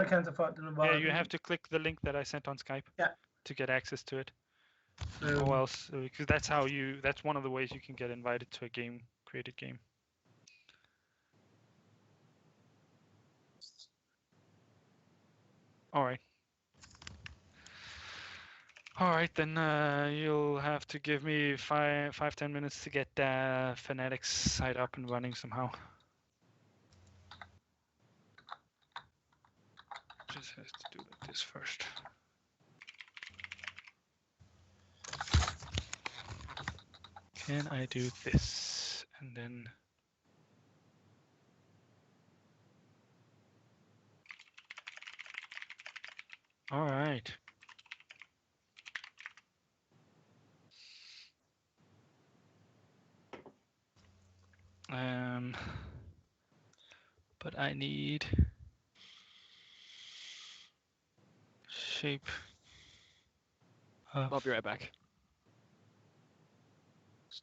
Jeg kan tage folk, det var... Yeah, you have to click the link that I sent on Skype to get access to it. Or else, because that's one of the ways you can get invited to a created game. All right. All right, then you'll have to give me 5-10 minutes to get Fanatics site up and running somehow. Just has to do like this first. Can I do this? And then... All right. But I need shape. I'll be right back.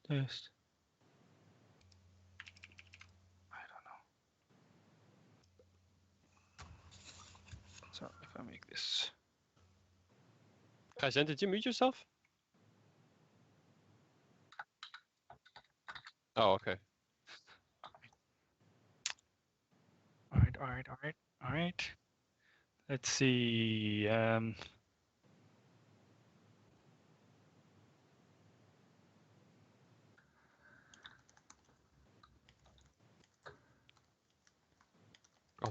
Durst. I don't know. So if I make this. Kaizen, did you mute yourself? Oh, okay. All right. Let's see. Oh,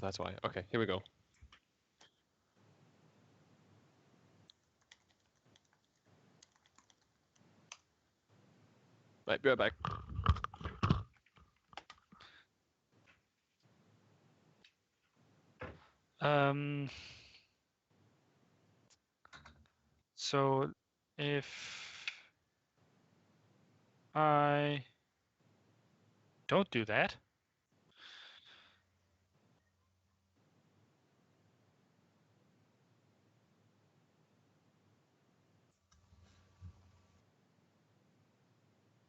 that's why. Okay, here we go. Right, be right back. So if I don't do that,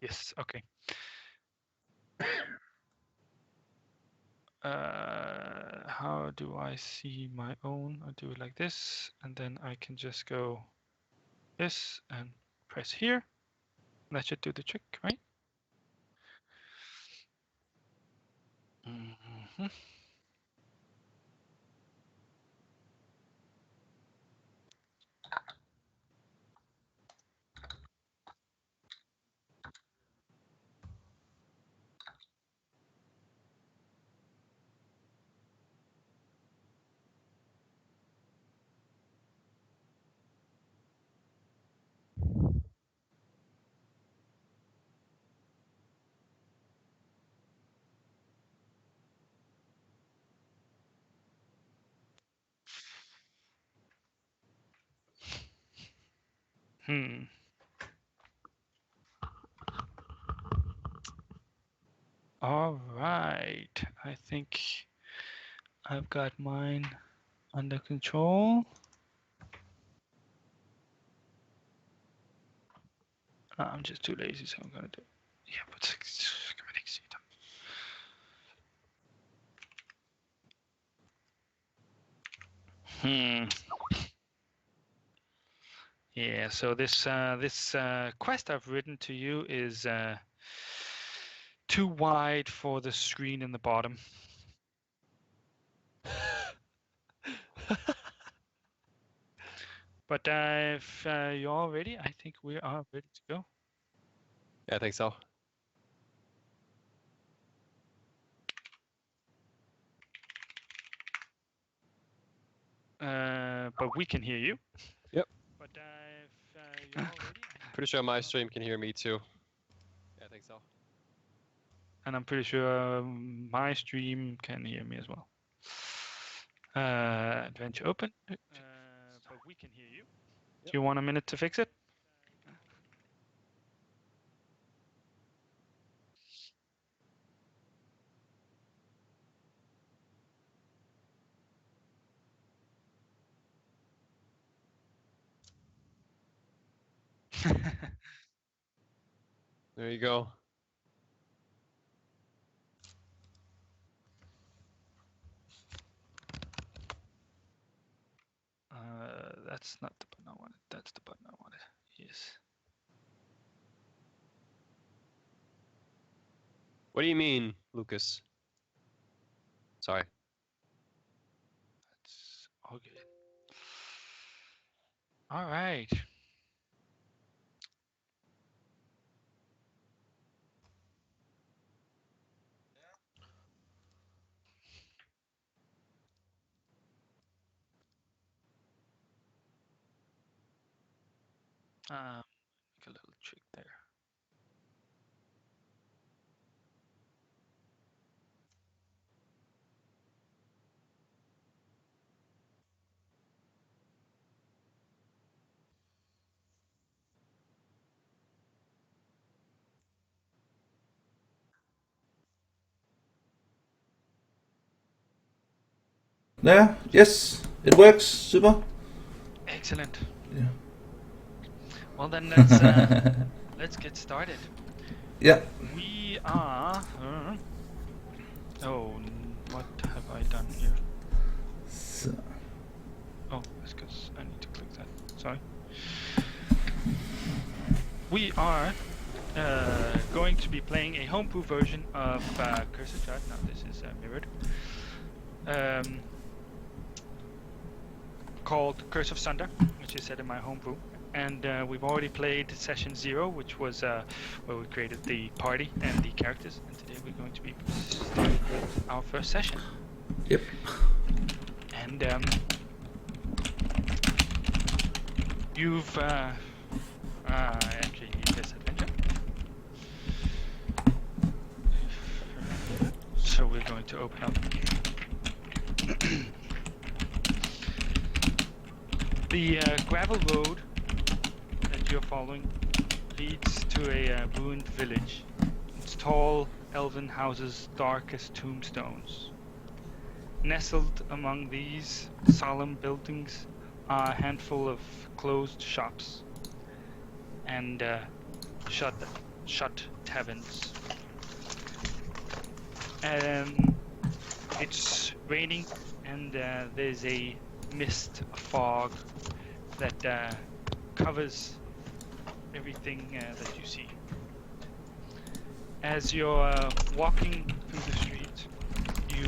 yes, okay. How do I see my own? I do it like this, and then I can just go this and press here. That should do the trick, right? Mm-hmm. All right. I think I've got mine under control. I'm just too lazy, so I'm gonna do. Yeah, but schematic see them. Yeah. So this quest I've written to you is too wide for the screen in the bottom. But if you're all ready, I think we are ready to go. Yeah, I think so. But we can hear you. Yep. But if you're all ready, pretty sure my stream can hear me too. Yeah, I think so. And I'm pretty sure my stream can hear me as well. Adventure open. But we can hear you. Yep. Do you want a minute to fix it? There you go. that's not the button I wanted. That's the button I wanted. Yes. What do you mean, Lucas? Sorry. That's all good. All right. Make a little trick there. There, yes, it works, super. Excellent. Yeah. Well then, let's get started. Yeah. We are. What have I done here? So, Oh, that's because I need to click that. Sorry. We are going to be playing a homebrew version of Curse of Sunder. Now this is mirrored. Called Curse of Sunder, which is set in my homebrew. And we've already played session 0, which was where we created the party and the characters. And today we're going to be starting with our first session. yep. And you've actually need this adventure. So we're going to open up. The gravel road that you're following leads to a ruined village. Its tall elven houses dark as tombstones. Nestled among these solemn buildings are a handful of closed shops and shut taverns. It's raining and there's a mist, a fog that covers everything that you see. As you're walking through the street, you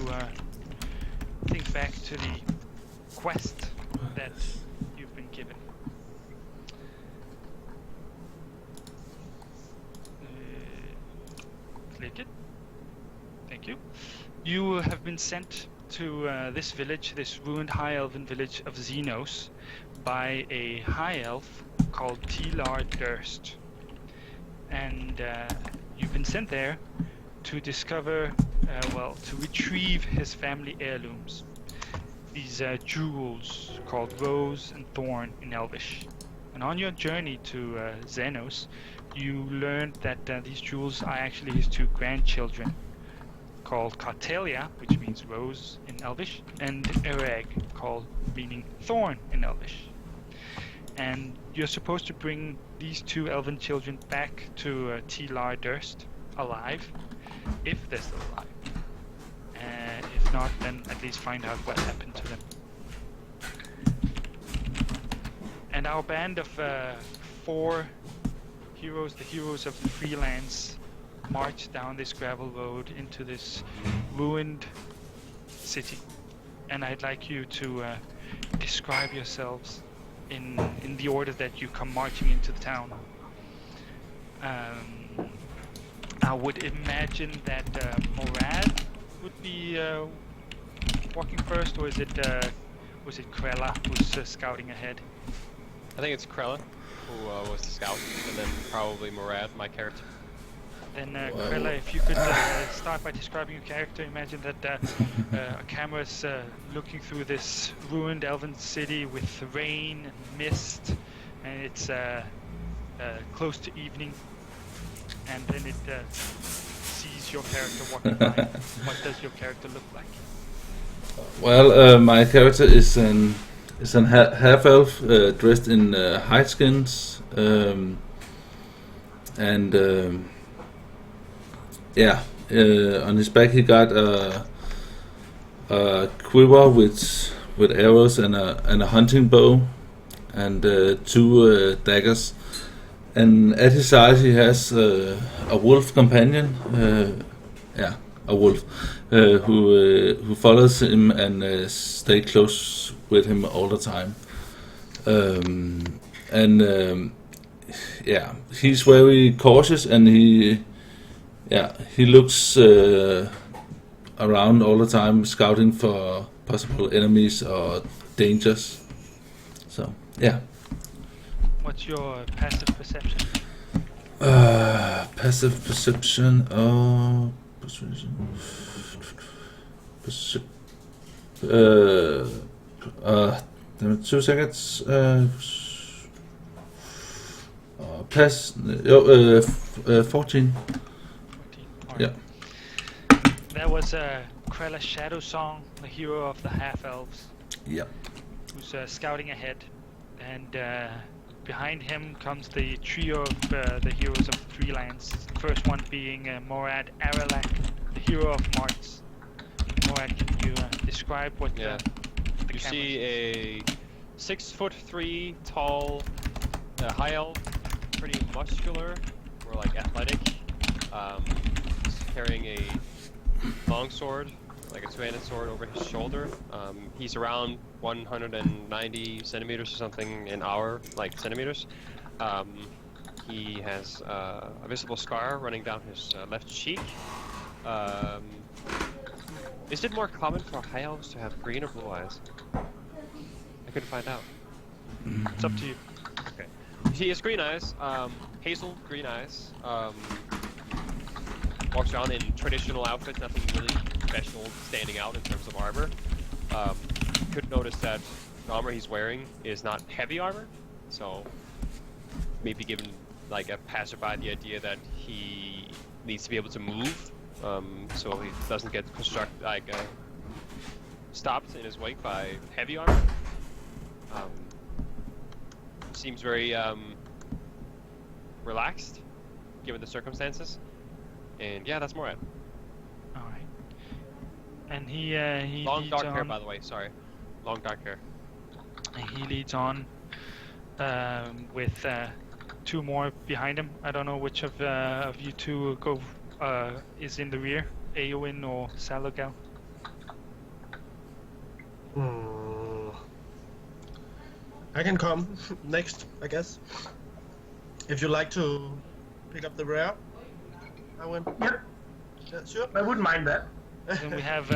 think back to the quest that you've been given. Click it. Thank you. You have been sent to this village, this ruined high elven village of Xenos, by a high elf called Durst. And you've been sent there to discover, to retrieve his family heirlooms. These jewels called Rose and Thorn in Elvish. And on your journey to Xenos, you learned that these jewels are actually his 2 grandchildren, called Cartelia, which means rose in Elvish, and Ereg, meaning thorn in Elvish. And you're supposed to bring these 2 elven children back to Durst alive, if they're still alive. If not, then at least find out what happened to them. And our band of 4 heroes, the heroes of the Freelance, march down this gravel road into this ruined city. And I'd like you to describe yourselves in the order that you come marching into the town. I would imagine that Morad would be walking first, or was it Krella who's scouting ahead? I think it's Krella, who was the scout, and then probably Morad, my character. Then Krella, if you could start by describing your character. Imagine that a camera's looking through this ruined elven city with rain and mist, and it's close to evening, and then it sees your character walking by. What does your character look like? Well, my character is an half elf dressed in hide skins, on his back he got a quiver with arrows and a hunting bow, and 2 daggers. And at his side he has a wolf companion, a wolf, who follows him and stay close with him all the time. He's very cautious, and he looks around all the time, scouting for possible enemies or dangers. So, yeah. What's your passive perception? Passive perception. Persuasion. 2 seconds. 14. Yeah. There was Krella's shadow song, the hero of the half-elves. Yeah. Who's scouting ahead, and behind him comes the trio of the heroes of the Three Lands. The first one being Morad Aralak, the hero of Marts. Morad, can you describe what the you see a 6'3" tall high elf, pretty muscular, or like athletic. He's carrying a long sword, like a two-handed sword, over his shoulder. He's around 190 centimeters or something in our centimeters. He has a visible scar running down his left cheek. Is it more common for high elves to have green or blue eyes? I couldn't find out. It's up to you. Okay. He has green eyes, hazel green eyes. Walks around in traditional outfits, nothing really special standing out in terms of armor. Could notice that the armor he's wearing is not heavy armor, so maybe giving like a passerby the idea that he needs to be able to move, so he doesn't get stopped in his wake by heavy armor. Seems very relaxed, given the circumstances. And yeah, that's Morad. All right. And he long leads dark on, hair, by the way. Sorry, long dark hair. And he leads on with 2 more behind him. I don't know which of you 2 is in the rear, Eowyn or Salogal. I can come next, I guess. If you like to pick up the rear, I win. Yep, Yeah, sure. I wouldn't mind that. Then we have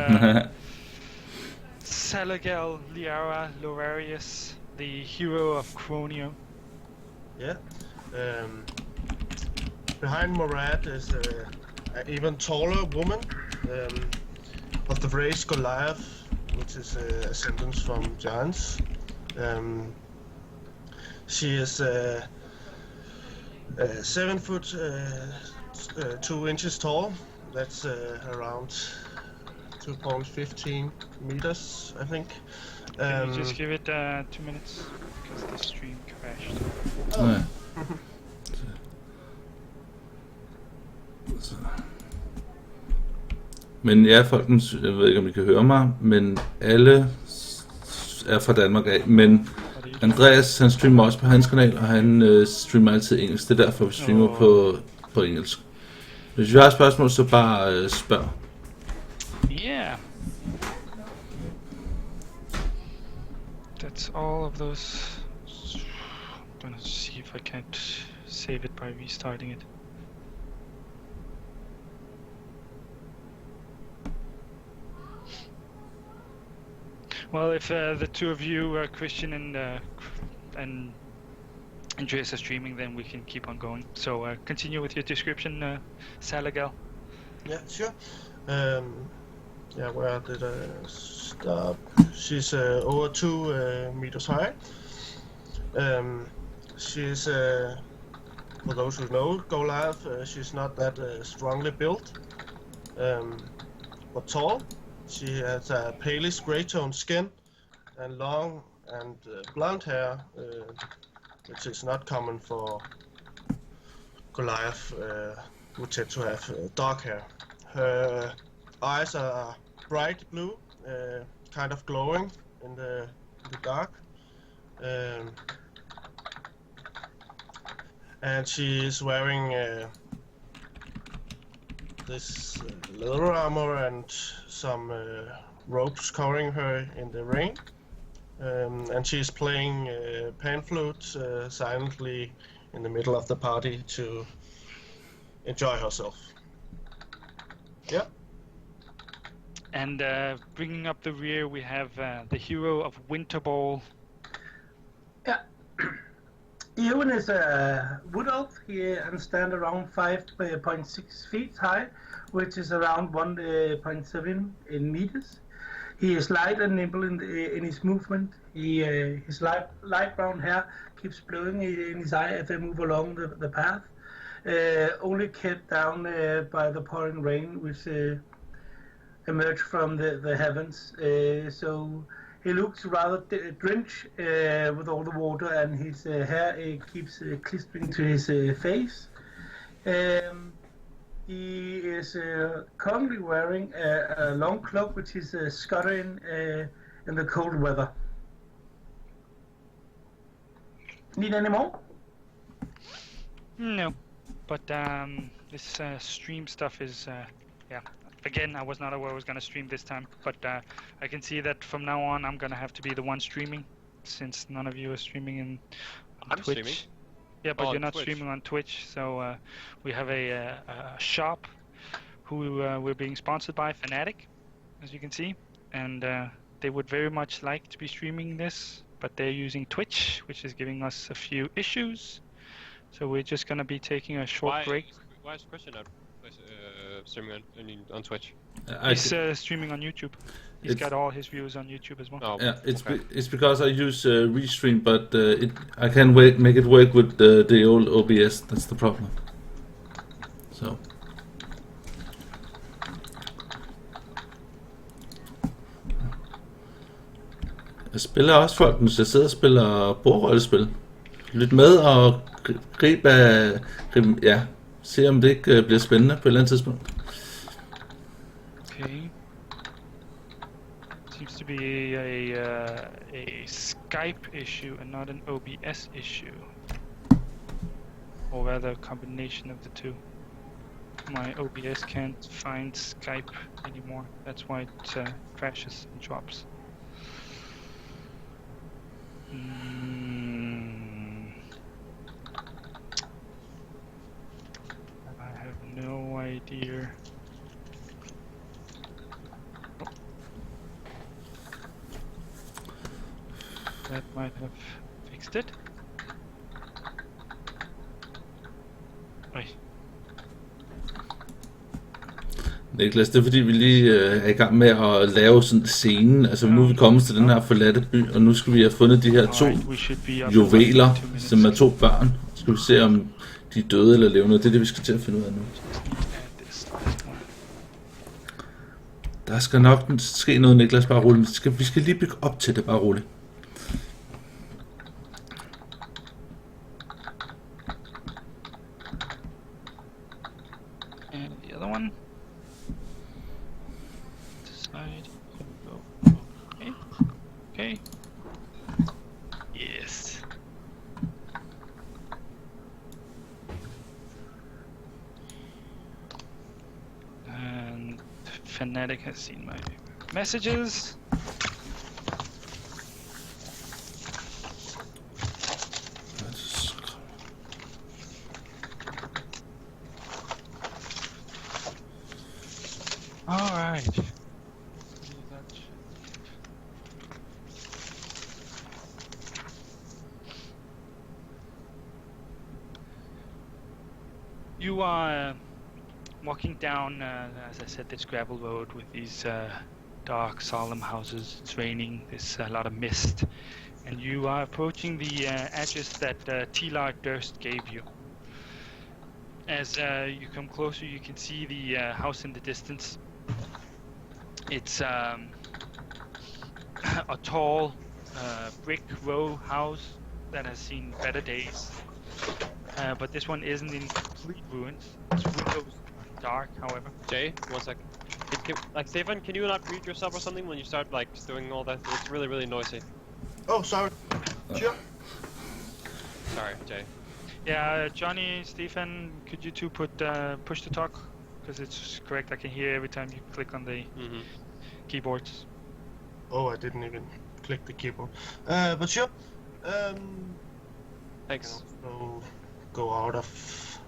Salogal Liara Lorarius, the hero of Cronio. Yeah. Behind Morad is an even taller woman of the race Goliath, which is a sentence from giants. She is 7 foot 2 inches tall. That's around 2.15 meters, I think. Can you just give it 2 minutes because the stream crashed. Ja. Men ja, folkens, jeg ved ikke om I kan høre mig, men alle er fra Danmark af, men Andreas, han streamer også på hans kanal, og han streamer altid engelsk, det er derfor vi streamer på engelsk. Hvis I har spørgsmål, så bare spørg. Yeah. That's all of those. I'm gonna see if I can't save it by restarting it. Well, if the 2 of you, Christian and Andreas, are streaming, then we can keep on going. So continue with your description, Salogal. Yeah, sure. Yeah, where did I stop? She's over 2 meters high. She's, for those who know Goliath, she's not that strongly built, but tall. She has a palish grey-toned skin and long and blonde hair, which is not common for Goliath, who tend to have dark hair. Her eyes are bright blue, kind of glowing in the dark. and she is wearing this leather armor and some ropes covering her in the rain. And she's playing pan flute silently in the middle of the party to enjoy herself. Yeah. And bringing up the rear, we have the hero of Winterball. Yeah. Ewan is a wood elf. He stands around 5.6 feet high, which is around 1.7 in meters. He is light and nimble in his movement. His light brown hair keeps blowing in his eye as they move along the path, only kept down by the pouring rain which emerged from the heavens. So he looks rather drenched with all the water, and his hair keeps clistering to his face. He is currently wearing a long cloak which is scuttering in the cold weather. Need any more? No, but this stream stuff is, yeah. Again, I was not aware I was going to stream this time, but I can see that from now on I'm going to have to be the one streaming, since none of you are streaming on Twitch. Streaming. Yeah, but you're not Twitch. streaming on Twitch, so we have a shop who we're being sponsored by, Fnatic, as you can see, and they would very much like to be streaming this, but they're using Twitch, which is giving us a few issues, so we're just going to be taking a short break. Why is Christian not streaming on Twitch? He's streaming on YouTube. He's got all his views on YouTube as well. Oh, Yeah, okay. it's because I use Restream, but I can't make it work with the old OBS. That's the problem. So. Jeg spiller også folkens. Jeg sidder og spiller bordrollespil. Lyt med og grib af... Ja, se om det ikke bliver spændende på et eller andet tidspunkt. Okay. Seems to be a Skype issue and not an OBS issue. Or rather a combination of the two. My OBS can't find Skype anymore. That's why it crashes and drops. I have no idea. That might have fixed it. Oi. Niklas, det er fordi vi lige er i gang med at lave sådan scenen. Altså nu er vi kommet til den her forladte by, og nu skal vi have fundet de her to juveler, som er to børn. Så skal vi se om de er døde eller levende. Det er det vi skal til at finde ud af nu. Der skal nok ske noget, Niklas, bare roligt. Vi skal lige bygge op til det, bare roligt. And the other one. Side. Okay. Okay. Yes. And Fnatic has seen my messages. All right. You are walking down, as I said, this gravel road with these dark, solemn houses. It's raining. There's a lot of mist, and you are approaching the address that Durst gave you. As you come closer, you can see the house in the distance. It's a tall brick row house that has seen better days. But this one isn't in complete ruins. Its windows are dark, however. Jay, 1 second. Like, Stefan, can you not mute yourself or something when you start, like, doing all that? It's really, really noisy. Oh, sorry. Sure. Sorry, Jay. Yeah, Johnny, Stefan, could you two put push to talk? Because it's correct, I can hear every time you click on the keyboards. Oh, I didn't even click the keyboard. But sure. Thanks. So go out of.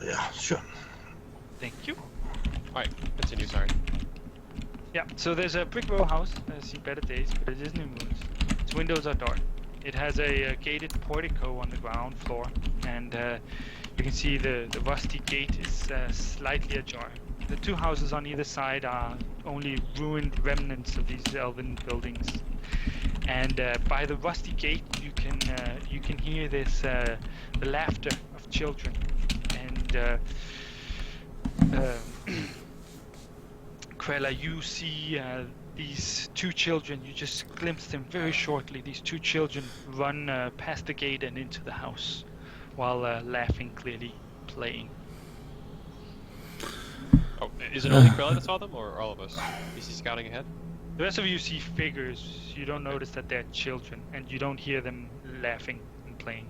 Yeah, sure. Thank you. Alright, continue, sorry. Yeah, so there's a brick row house. I've seen better days, but it is new moons. Its windows are dark. It has a gated portico on the ground floor, and you can see the rusty gate is slightly ajar. The two houses on either side are only ruined remnants of these elven buildings. And by the rusty gate, you can hear this the laughter of children, and Krella, you see these two children. You just glimpse them very shortly. These two children run past the gate and into the house, while laughing, clearly playing. Oh, is it only Krella that saw them, or all of us? Is he scouting ahead? The rest of you see figures. You don't notice that they're children, and you don't hear them laughing and playing.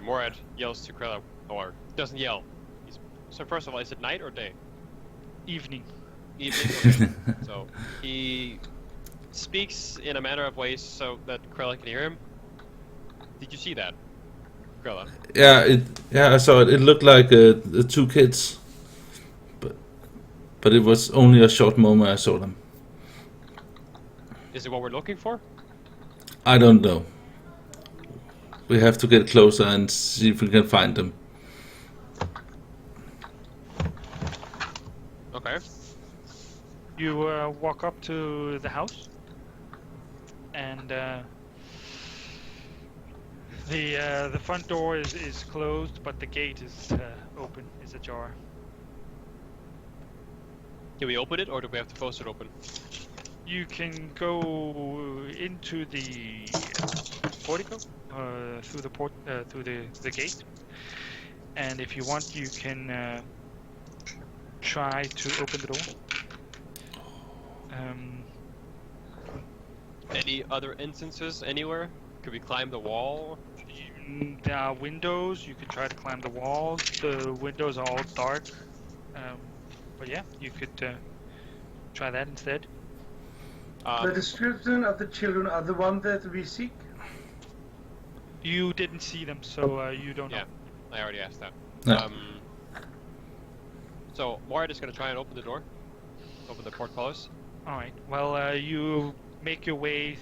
Morad yells to Krella, or doesn't yell. So first of all, is it night or day? Evening. Evening. Okay. So he speaks in a manner of ways so that Krella can hear him. Did you see that, Krella? Yeah, I saw it. It looked like the two kids, but it was only a short moment I saw them. Is it what we're looking for? I don't know. We have to get closer and see if we can find them. Okay. You walk up to the house, and the front door is closed, but the gate is open, is ajar. Can we open it, or do we have to force it open? You can go into the portico through the gate, and if you want, you can try to open the door. Any other instances anywhere? Could we climb the wall? There are windows. You could try to climb the walls. The windows are all dark. But yeah, you could try that instead. The description of the children are the one that we seek. You didn't see them, so you don't know. Yeah, I already asked that. No. So Morad is going to try and open the door. Open the portcullis. Alright, well, you make your way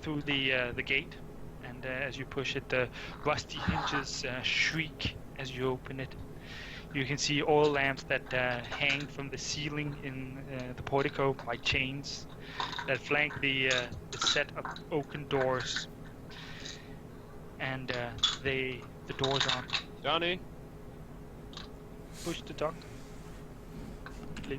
through the gate, and as you push it, the rusty hinges shriek as you open it. You can see oil lamps that hang from the ceiling in the portico by chains that flank the set of oaken doors. And the doors are Johnny? push to talk, please.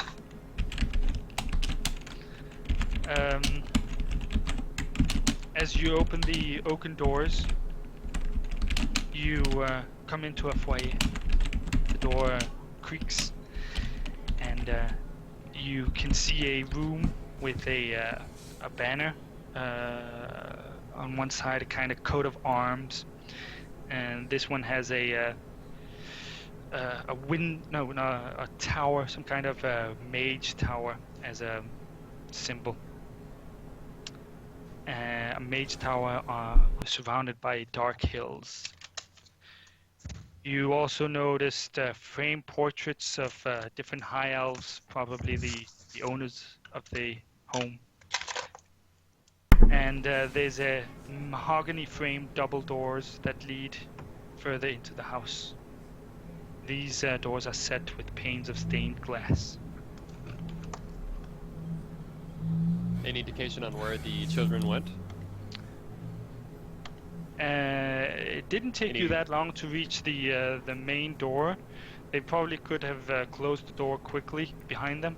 As you open the oaken doors, you come into a foyer. The door creaks, and you can see a room with a banner on one side, a kind of coat of arms, and this one has a tower, some kind of mage tower as a symbol. A mage tower surrounded by dark hills. You also noticed framed portraits of different high elves, probably the owners of the home. And there's a mahogany framed double doors that lead further into the house. These doors are set with panes of stained glass. Any indication on where the children went? It didn't take you that long to reach the main door. They probably could have closed the door quickly behind them.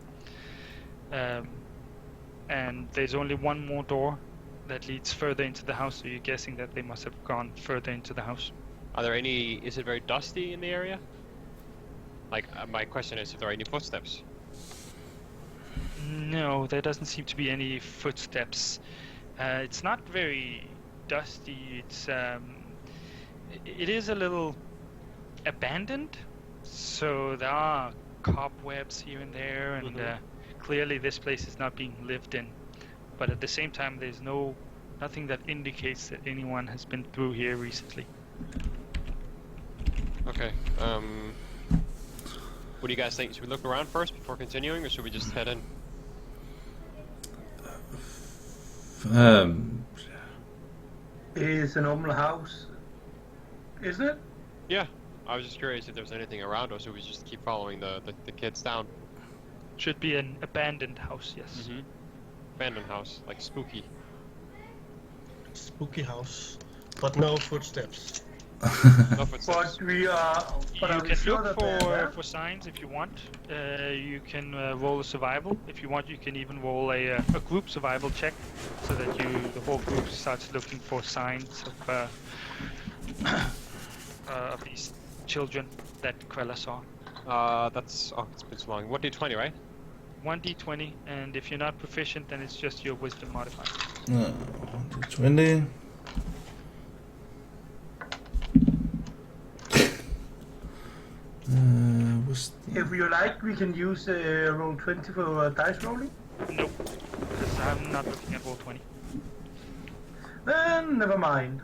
And there's only one more door that leads further into the house, so you're guessing that they must have gone further into the house. Are there any... Is it very dusty in the area? Like, my question is if there are any footsteps. No, there doesn't seem to be any footsteps. It's not very dusty. It is a little abandoned, so there are cobwebs here and there, and clearly this place is not being lived in. But at the same time, there's nothing that indicates that anyone has been through here recently. Okay. What do you guys think? Should we look around first before continuing, or should we just head in? It is a normal house, isn't it? Yeah. I was just curious if there's anything around, or should we just keep following the kids down? Should be an abandoned house, yes. Abandoned house, like spooky. Spooky house, but no footsteps. No footsteps. But we are. But You are we can sure look that they're there? for signs if you want. You can roll a survival. If you want, you can even roll a group survival check, so that the whole group starts looking for signs of these children that Krella saw. That's it's been so long. 1d20, right? 1d20, and if you're not proficient, then it's just your wisdom modifier. 20. If you like, we can use roll 20 for dice rolling. Nope, because I'm not looking at roll 20. Then never mind.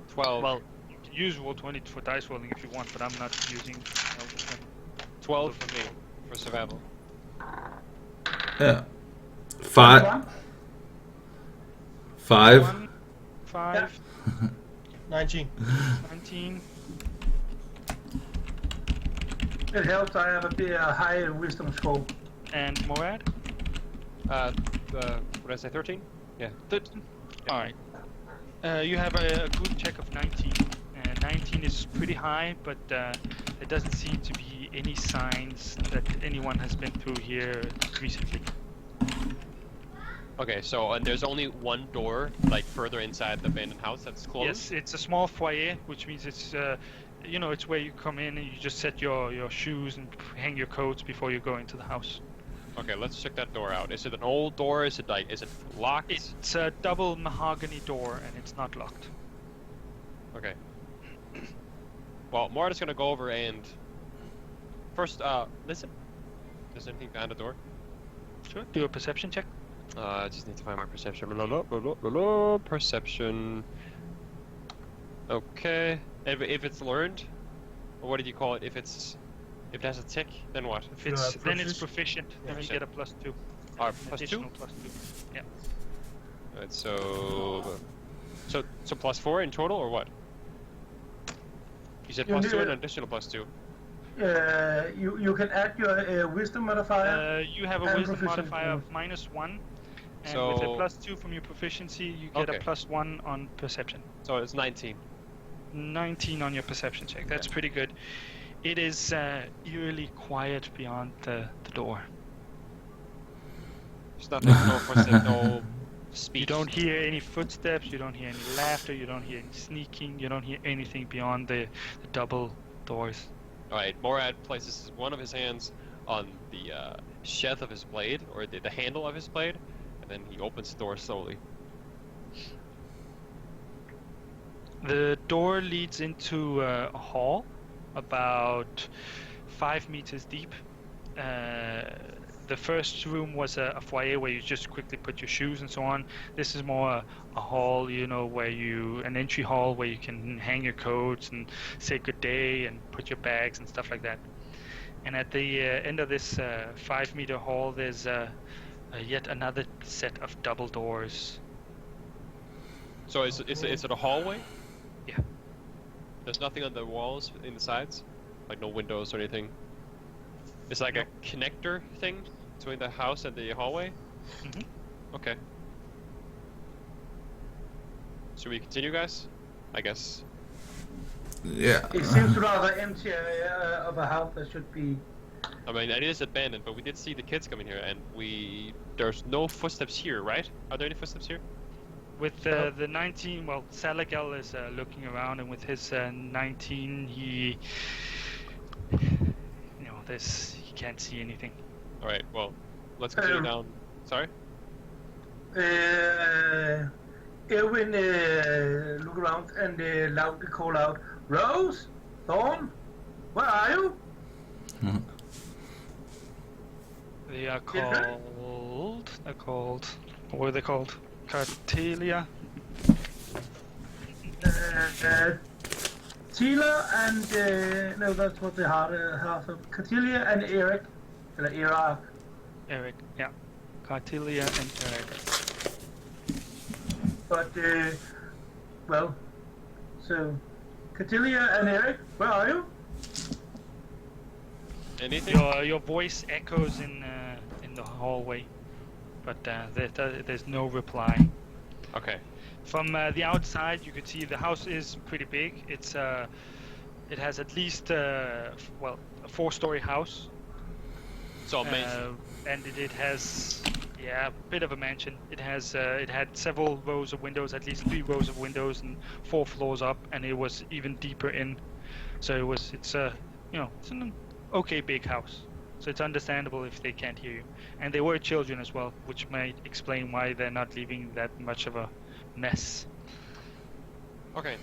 12. Well, you can use roll 20 for dice rolling if you want, but I'm not using roll 20. 12 for me, for survival. Yeah. 5. 1, 5, 19. 19. It helps. I have a bit high wisdom score. And Morad? What did I say, 13? Yeah. 13? Alright. You have a group check of 19. 19 is pretty high, but there doesn't seem to be any signs that anyone has been through here recently. Okay, so and there's only one door, like further inside the abandoned house that's closed? Yes, it's a small foyer, which means it's it's where you come in and you just set your shoes and hang your coats before you go into the house. Okay, let's check that door out. Is it an old door? Is it locked? It's a double mahogany door and it's not locked. Okay. Well, Morad gonna go over and first listen. Is there anything behind the door? Sure. Do a perception check. I just need to find my perception. Perception. Okay. If it's learned, or what did you call it? If it has a tick, then what? If it's then it's proficient, then you get a +2. +2? Additional +2. Yeah. Alright, so +4 in total, or what? You said +2 and an additional +2. You can add your wisdom modifier. You have a and wisdom proficiency. modifier of -1, and So- with a +2 from your proficiency, you get Okay. a +1 on perception. So it's 19. 19 on your perception check. That's pretty good. It is eerily quiet beyond the door. There's nothing, no footsteps, no speech. You don't hear any footsteps, you don't hear any laughter, you don't hear any sneaking, you don't hear anything beyond the double doors. Alright, Morad places one of his hands on the sheath of his blade, or the handle of his blade, and then he opens the door slowly. The door leads into a hall about 5 meters deep. The first room was a foyer where you just quickly put your shoes and so on. This is more a hall, where an entry hall where you can hang your coats and say good day and put your bags and stuff like that. And at the end of this 5-meter hall, there's yet another set of double doors. So is it a hallway? Yeah. There's nothing on the walls in the sides? Like no windows or anything? It's like a connector thing between the house and the hallway? Mhm. Okay. Should we continue, guys? I guess. Yeah. It seems rather empty of a house that should be. I mean, it is abandoned, but we did see the kids coming here, and there's no footsteps here, right? Are there any footsteps here? With the 19, well, Salagel is looking around, and with his 19, he can't see anything. All right. Well, let's continue down. Sorry. Erwin look around and loudly call out, Rose, Thorn, where are you? They are called. They're called. What are they called? Cartelia. Tila and no, that's what the heart half of Cartelia and Eric, or Era. Eric. Yeah. Cartelia and Eric. But well, so Cartelia and Eric, where are you? Anything? Your voice echoes in the hallway, but there's no reply. Okay. From the outside, you could see the house is pretty big. It has at least a 4-story house. So amazing. And it has a bit of a mansion. It had several rows of windows, at least 3 rows of windows, and 4 floors up, and it was even deeper in. So it's an okay big house. So it's understandable if they can't hear you. And they were children as well, which might explain why they're not leaving that much of a mess. Okay.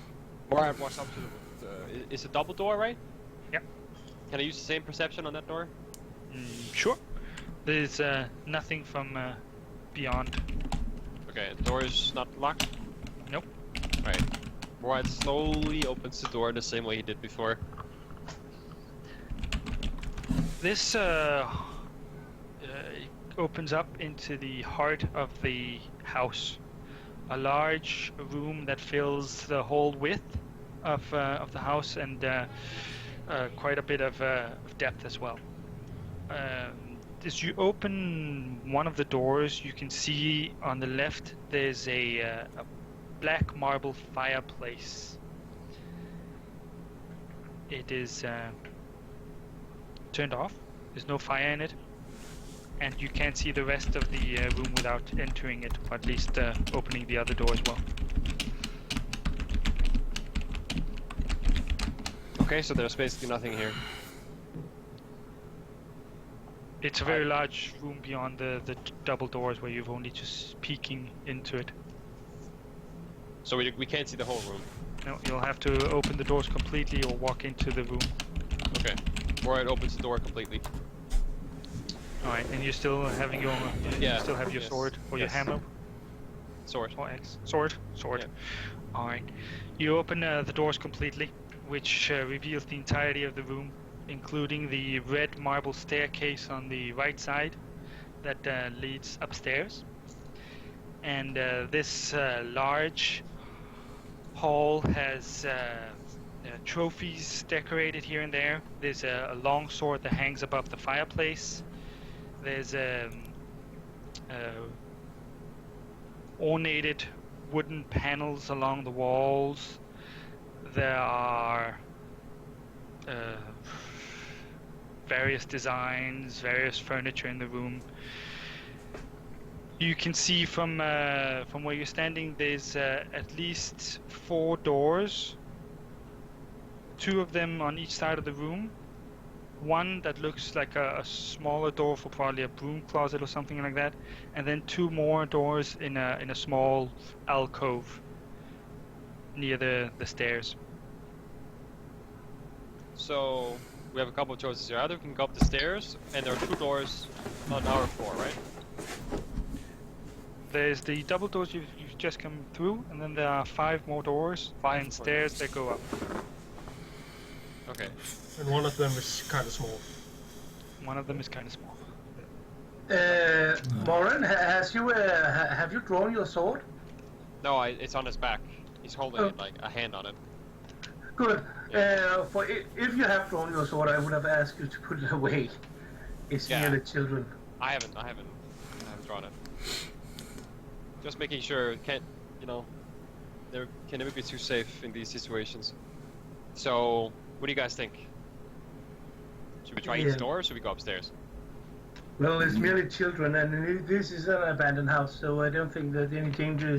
Morad walks up to the... it's a double door, right? Yep. Can I use the same perception on that door? Sure. There's nothing from beyond. Okay, the door is not locked? Nope. Right. Morad slowly opens the door the same way he did before. This opens up into the heart of the house. A large room that fills the whole width of the house, and quite a bit of depth as well. As you open one of the doors, you can see on the left there's a black marble fireplace. It is turned off. There's no fire in it, and you can't see the rest of the room without entering it, or at least opening the other door as well. Okay, so there's basically nothing here. It's a very large room beyond the double doors where you've only just peeking into it. So we can't see the whole room? No, you'll have to open the doors completely or walk into the room. Okay. Morad opens the door completely. Alright, and you're still having your Yeah, you still have your yes, sword or your yes. hammer Sword. or axe? Sword. Yeah. Alright. You open the doors completely, which reveals the entirety of the room, including the red marble staircase on the right side that leads upstairs. And this large hall has trophies decorated here and there. There's a long sword that hangs above the fireplace. There's ornated wooden panels along the walls. There are various designs, various furniture in the room. You can see from where you're standing, there's at least 4 doors. 2 of them on each side of the room. One that looks like a smaller door for probably a broom closet or something like that, and then 2 more doors in a small alcove near the stairs. So we have a couple of choices here. Either we can go up the stairs, and there are 2 doors on our floor, right? There's the double doors you've just come through, and then there are 5 more doors and stairs that go up. Okay. And one of them is kind of small. One of them is kind of small. Moran, have you drawn your sword? No, it's on his back. He's holding it like a hand on it. Good. If you have drawn your sword, I would have asked you to put it away. It's near the children. I haven't drawn it. Just making sure there can never be too safe in these situations. So, what do you guys think? Should we try each door, or should we go upstairs? Well, it's merely children, and this is an abandoned house, so I don't think that any danger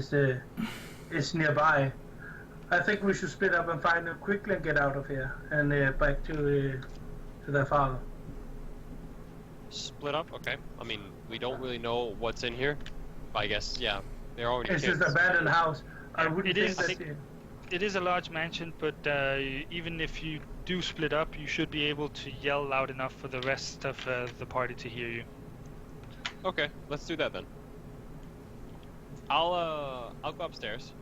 is nearby. I think we should split up and find them quickly and get out of here, and back to their father. Split up? Okay. I mean, we don't really know what's in here. But I guess, yeah, they're already It's kids. just an abandoned house. I wouldn't It is- think that. It is a large mansion, but even if you do split up, you should be able to yell loud enough for the rest of the party to hear you. Okay, let's do that then. I'll go upstairs.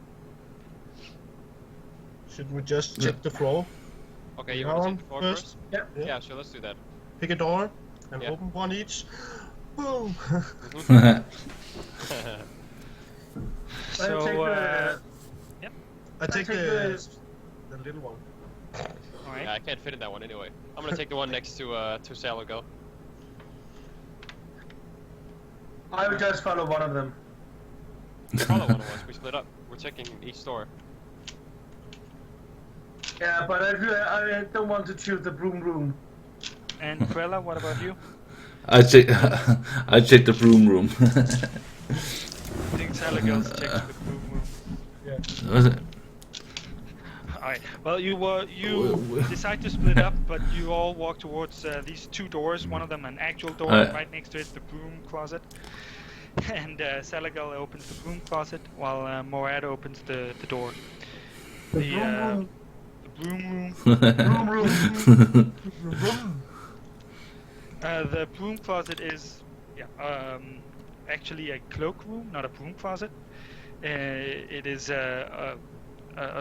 Should we just check the floor? Okay, you Yeah, want to take the floor first. first? Yeah. Yeah, sure, let's do that. Pick a door and Yeah. open one each. Boom! So, I take take the little one. all right. Yeah, I can't fit in that one anyway. I'm gonna take the one next to Salago. I will just follow one of them. Follow one of us. We split up. We're checking each door. Yeah, but I don't want to choose the broom room. And Krella, what about you? I check the broom room. I think Salagel's checking the broom room. Yeah. Was it? Alright, well you decide to split up, but you all walk towards these two doors, one of them an actual door, right next to it the broom closet. And Salagel opens the broom closet, while Morad opens the door. The broom room. Broom room. The broom closet is actually a cloak room, not a broom closet. It is a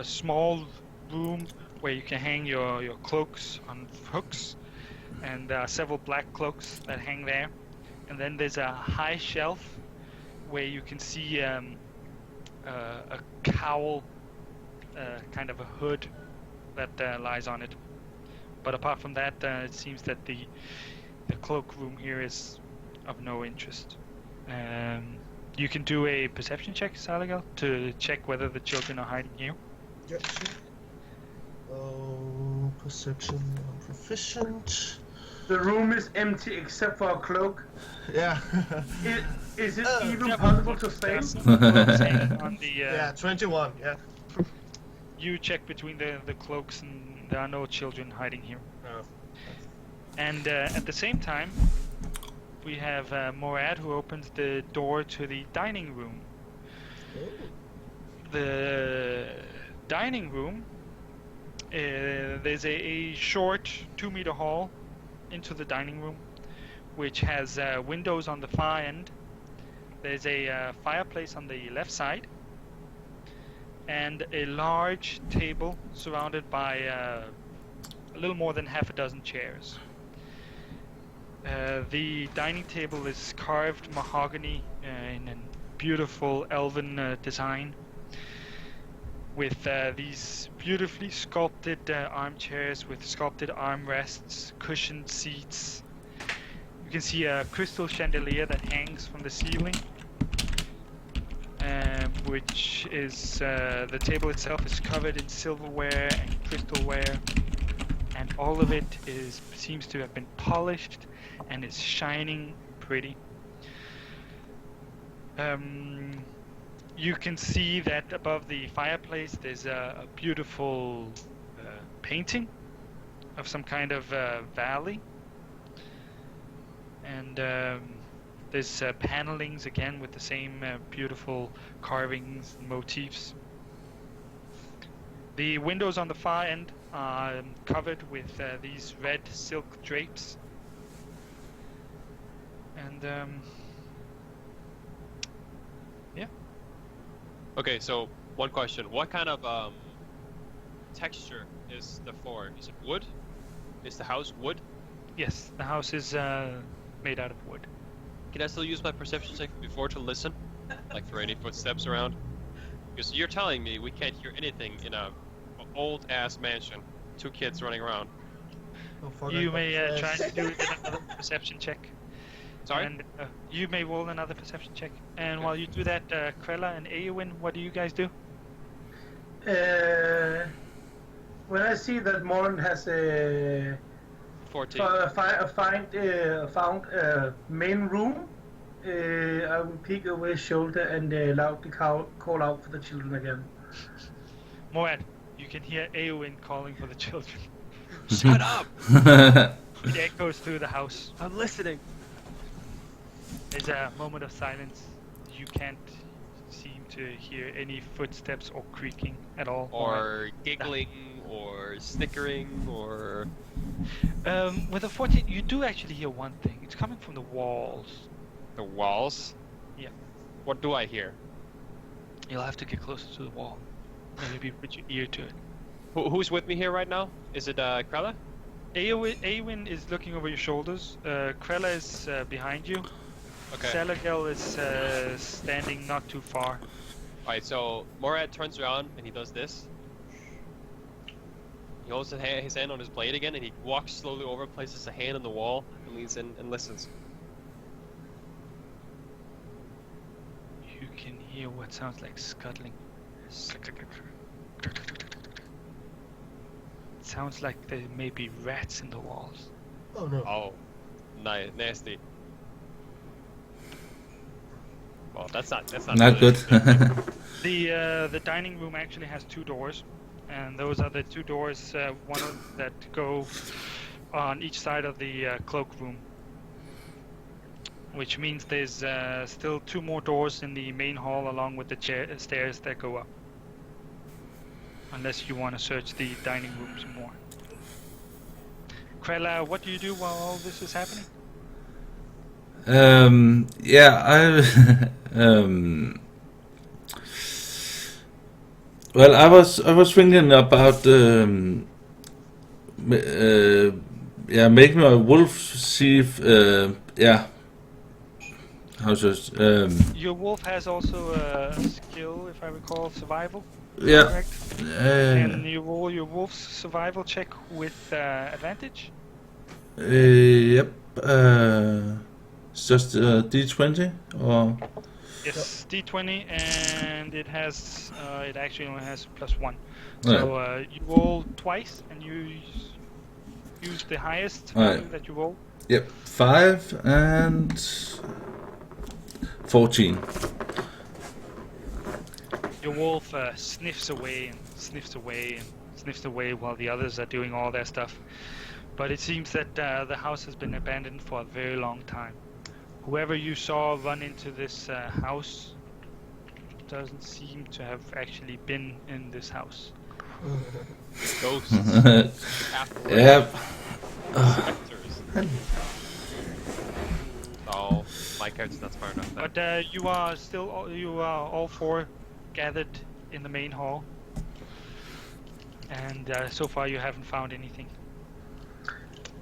small room where you can hang your cloaks on hooks, and there are several black cloaks that hang there. And then there's a high shelf where you can see a cowl, kind of a hood that lies on it. But apart from that, it seems that the cloakroom here is of no interest. You can do a perception check, Salagel, to check whether the children are hiding here. Yeah, sure. Oh, perception, I'm proficient. The room is empty except for a cloak. Yeah. Is it even possible to stay? On the, Yeah, 21, yeah. You check between the cloaks, and there are no children hiding here. Oh. And at the same time, we have Morad, who opens the door to the dining room. The dining room, there's a short 2-meter hall into the dining room, which has windows on the far end. There's a fireplace on the left side, and a large table surrounded by a little more than half a dozen chairs. The dining table is carved mahogany in a beautiful elven design, with these beautifully sculpted armchairs with sculpted armrests, cushioned seats. You can see a crystal chandelier that hangs from the ceiling, which is the table itself is covered in silverware and crystalware, and all of it seems to have been polished and is shining pretty. You can see that above the fireplace there's a beautiful painting of some kind of valley, and there's panelings again with the same beautiful carvings and motifs. The windows on the far end are covered with these red silk drapes. And yeah. Okay, so one question: what kind of texture is the floor? Is it wood? Is the house wood? Yes, the house is made out of wood. Can I still use my perception check before to listen, like for any footsteps around? Because you're telling me we can't hear anything in a old ass mansion. 2 kids running around. Oh, fuck, You I may got try flash. to do another perception check. Sorry. And you may roll another perception check. And while you do that, Krella and Eowyn, what do you guys do? When I see that Morn has 14. found a main room, I will peek over his shoulder and loudly call out for the children again. Morad, you can hear Eowyn calling for the children. Shut up! It echoes through the house. I'm listening. There's a moment of silence. You can't seem to hear any footsteps or creaking at all. Or giggling, or snickering, or... With a 14, you do actually hear one thing. It's coming from the walls. The walls? Yeah. What do I hear? You'll have to get closer to the wall. Maybe put your ear to it. Who's with me here right now? Is it Krella? Awen is looking over your shoulders. Krella is behind you. Okay. Salagel is standing not too far. Alright, so Morad turns around and he does this. He holds his hand on his blade again and he walks slowly over, places a hand on the wall, and leans in and listens. You can hear what sounds like scuttling. It sounds like there may be rats in the walls. Oh no. Oh, nasty. Well, that's not Not good. The dining room actually has 2 doors, and those are the 2 doors, that go on each side of the cloakroom. Which means there's still 2 more doors in the main hall, along with the stairs that go up. Unless you want to search the dining room some more. Krella, what do you do while all this is happening? Well, I was thinking about making a wolf see if Your wolf has also a skill, if I recall, survival. yeah. Correct? And you roll your wolf's survival check with advantage. Yep. It's just D20 or Yes, D20, and it has it actually only has +1. Right. So you roll twice, and you use the highest value Right. that you roll. yep, 5 and 14. Your wolf sniffs away and sniffs away and sniffs away while the others are doing all their stuff. But it seems that the house has been abandoned for a very long time. Whoever you saw run into this house doesn't seem to have actually been in this house. Ghosts. Yep. Specters. Oh, my character's not smart enough. Then. But you are all 4 gathered in the main hall, and so far you haven't found anything.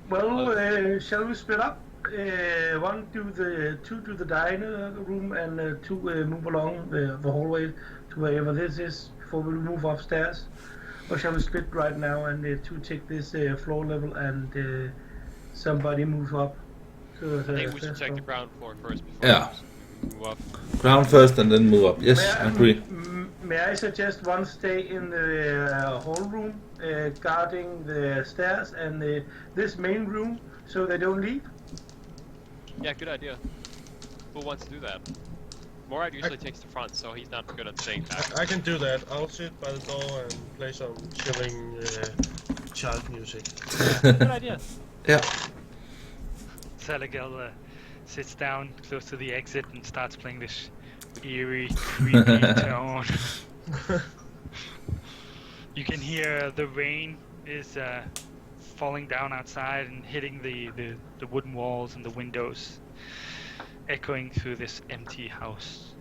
Well, shall we split up? 2 do the diner room, and 2 move along the hallway to wherever this is before we move upstairs. Or shall we split right now and 2 take this floor level and somebody move up? To I think we should check the ground floor first before Yeah. we move up. Ground first and then move up. Yes, I agree. May I suggest one stay in the hall room, guarding the stairs and this main room, so they don't leave? Yeah, good idea. Who wants to do that? Morad usually takes the front, so he's not good at staying back. I can do that. I'll sit by the door and play some chilling child music. Good idea. Yeah. Salagel sits down close to the exit and starts playing this eerie, creepy tone. You can hear the rain is falling down outside and hitting the wooden walls and the windows, echoing through this empty house.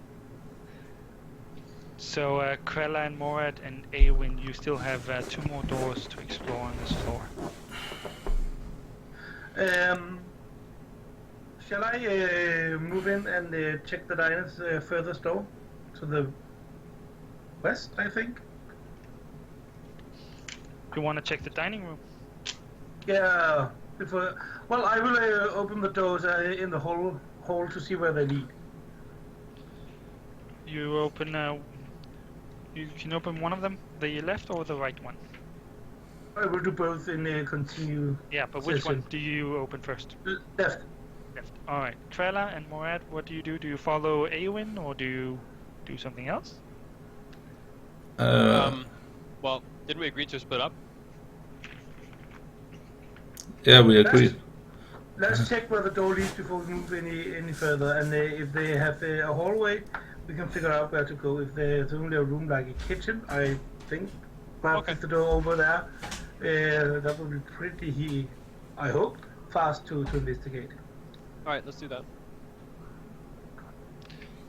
So Krella and Morad and Awen, you still have 2 more doors to explore on this floor. Shall I move in and check the diner's furthest door? To the west, I think? You want to check the dining room? Yeah. Well, I will open the doors in the hall to see where they lead. You open. You can open one of them, the left or the right one. I will do both in continue. Yeah, but which session. one do you open first? Left. Left. All right. Trella and Morad, what do you do? Do you follow Awen or do you do something else? Well, didn't we agree to split up? Yeah, we agree. Let's check where the door leads before we move any further. And if they have a hallway, we can figure out where to go. If there's only a room like a kitchen, I think perhaps Okay. the door over there. That would be pretty, I hope, fast to investigate. Alright, let's do that.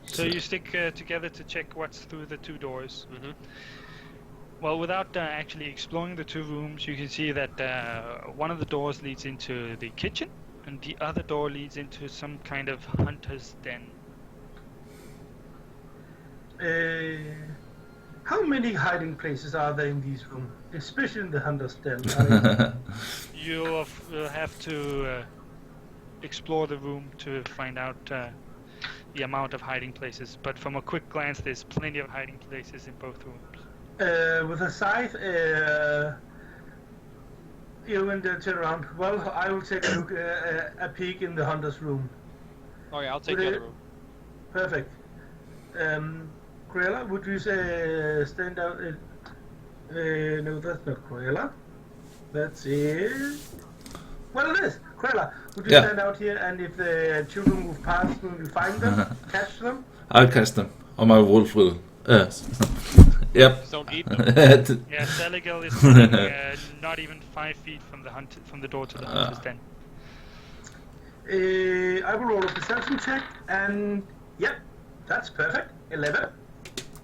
So you stick together to check what's through the two doors. Mm-hmm. Well, without actually exploring the two rooms, you can see that one of the doors leads into the kitchen, and the other door leads into some kind of hunter's den. How many hiding places are there in these rooms, especially in the hunter's den? You'll have to explore the room to find out the amount of hiding places, but from a quick glance, there's plenty of hiding places in both rooms. With a scythe, you will turn around. Well, I will take a look, a peek in the hunter's room. Okay, I'll take the other room. Perfect. Cruella, would you say stand out? No, that's not Cruella. That's it. Well, it is. Cruella, would you stand out here, and if the children move past, will you find them, catch them? I'll catch them, or my wolf will. Yep. Just don't eat them. Yeah, Saligal is sitting, not even 5 feet from the door to the hunter's den. I will roll a perception check, and yep, that's perfect. 11.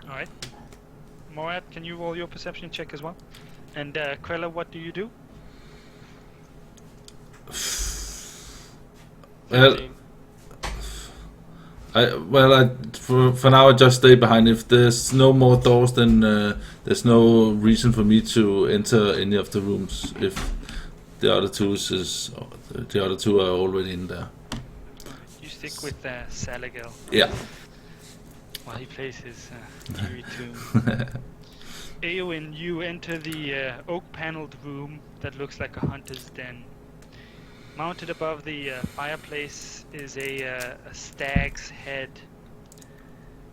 All right. Morad, can you roll your perception check as well? And Krella, what do you do? Well, for now I just stay behind. If there's no more doors, then there's no reason for me to enter any of the rooms. If the other two are already in there. You stick with Saligal Yeah. while he plays his eerie tune. Eowyn, you enter the oak-paneled room that looks like a hunter's den. Mounted above the fireplace is a stag's head,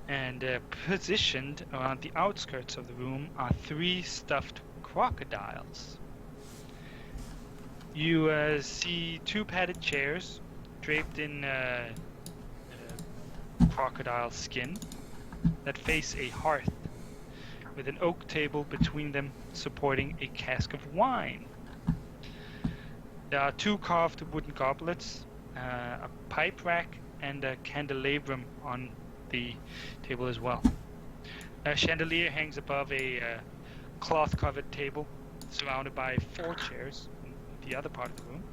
and positioned around the outskirts of the room are 3 stuffed crocodiles. You see 2 padded chairs draped in crocodile skin that face a hearth, with an oak table between them supporting a cask of wine. There are 2 carved wooden goblets, a pipe rack, and a candelabrum on the table as well. A chandelier hangs above a cloth-covered table, surrounded by 4 chairs in the other part of the room.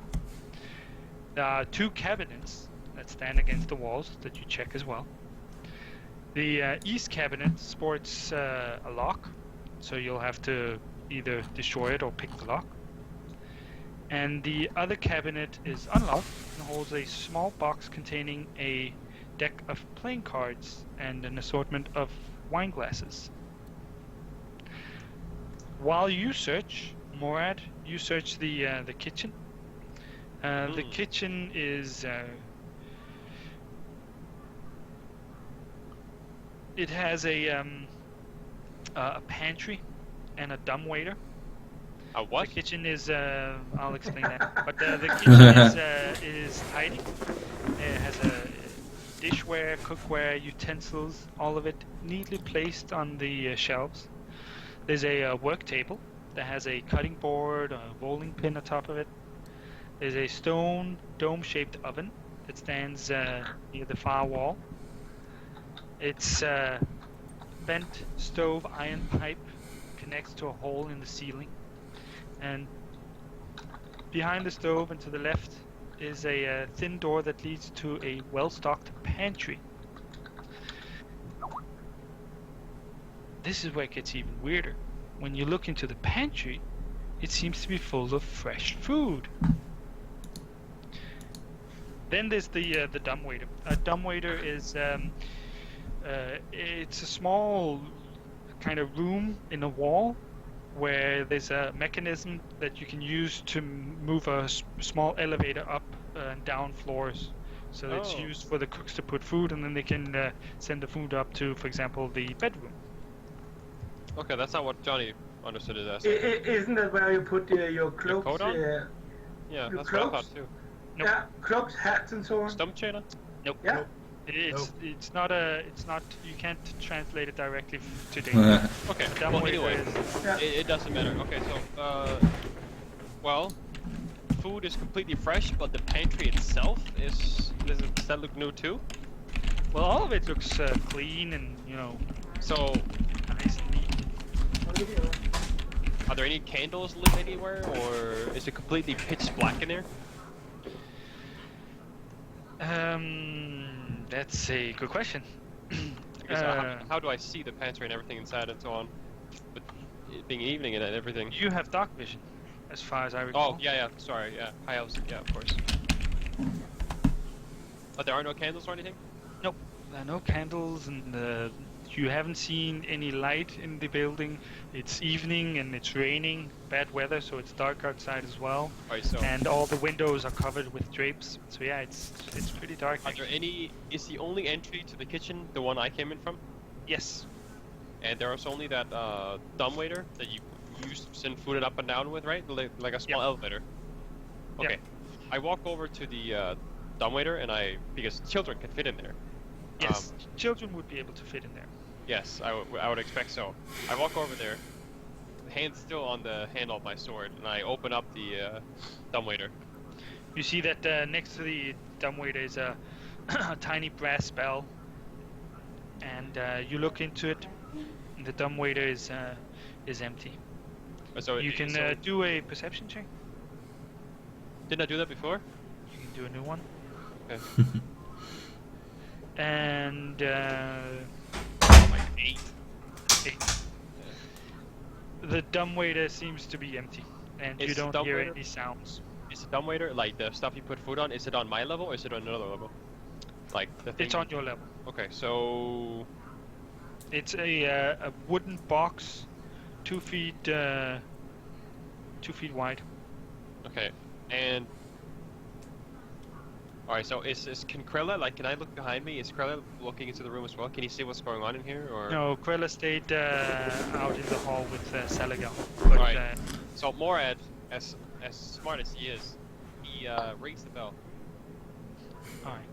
There are 2 cabinets that stand against the walls that you check as well. The east cabinet sports a lock, so you'll have to either destroy it or pick the lock. And the other cabinet is unlocked and holds a small box containing a deck of playing cards and an assortment of wine glasses. While you search, Morad, you search the kitchen. The kitchen is it has a pantry and a dumbwaiter. A what? The kitchen is, I'll explain that. But the kitchen is tidy. It has a dishware, cookware, utensils, all of it neatly placed on the shelves. There's a work table that has a cutting board, a rolling pin atop of it. There's a stone dome-shaped oven that stands near the far wall. Its bent stove iron pipe connects to a hole in the ceiling. And behind the stove and to the left is a thin door that leads to a well-stocked pantry. This is where it gets even weirder. When you look into the pantry, it seems to be full of fresh food. Then there's the dumbwaiter. A dumbwaiter is it's a small kind of room in a wall where there's a mechanism that you can use to move a small elevator up and down floors. So it's used for the cooks to put food, and then they can send the food up to, for example, the bedroom. Okay, that's not what Johnny understood it as. Isn't that where you put your cloaks? coat on? Yeah, your that's cloaks? what I thought too. Nope. Yeah, cloaks, hats, and so on. Stump chainer? Nope. Yeah. It's not you can't translate it directly today. Okay. Dumb Well, waiter anyway, is- it doesn't matter. Okay, so well, food is completely fresh, but the pantry itself does that look new too? Well, all of it looks clean and So, nice and neat. are there any candles lit anywhere, or is it completely pitch black in there? That's a good question. Because how do I see the pantry and everything inside and so on? But it being evening and everything. You have dark vision, as far as I recall. Oh, yeah, sorry, yeah. High elves, yeah, of course. But there are no candles or anything? Nope, there are no candles, and you haven't seen any light in the building. It's evening and it's raining, bad weather, so it's dark outside as well. Alright, so And all the windows are covered with drapes. So yeah, it's pretty dark. are there is the only entry to the kitchen the one I came in from? Yes. And there's only that dumbwaiter that you use to send food up and down with, right? Like a small elevator. Okay. I walk over to the dumbwaiter because children can fit in there. Yes, children would be able to fit in there. Yes, I would expect so. I walk over there, hand still on the handle of my sword, and I open up the dumbwaiter. You see that next to the dumbwaiter is a tiny brass bell, and you look into it, and the dumbwaiter is empty. So You can do a perception check. Didn't I do that before? You can do a new one. Okay. And Like 8. the dumbwaiter seems to be empty, and you Is don't hear dumbwaiter- any sounds. Is the dumbwaiter, like the stuff you put food on, is it on my level or is it on another level? Like the thing. It's on your level. Okay, so It's a wooden box, 2 feet 2 feet wide. okay, and alright. So can Krella, like, can I look behind me? Is Krella looking into the room as well? Can you see what's going on in here, or? No, Krella stayed out in the hall with Salagal. But Right. So Morad, as smart as he is, he rings the bell. alright.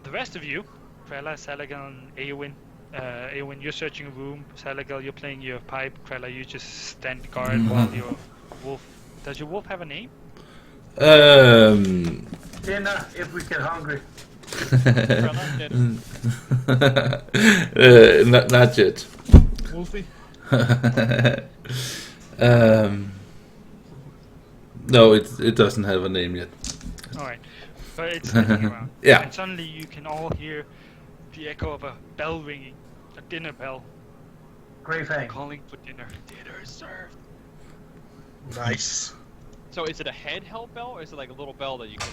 The rest of you, Krella, Salagal, and Eowyn. Eowyn, you're searching a room. Salagal, you're playing your pipe. Krella, you just stand guard while your wolf. Does your wolf have a name? Dinner if we get hungry. Krella, Not yet. Wolfie. No, it doesn't have a name yet. Alright. But it's sniffing around. Yeah. And suddenly you can all hear the echo of a bell ringing. A dinner bell. Grey Fang. Calling for dinner. Dinner is served. Nice. So is it a handheld bell, or is it like a little bell that you can?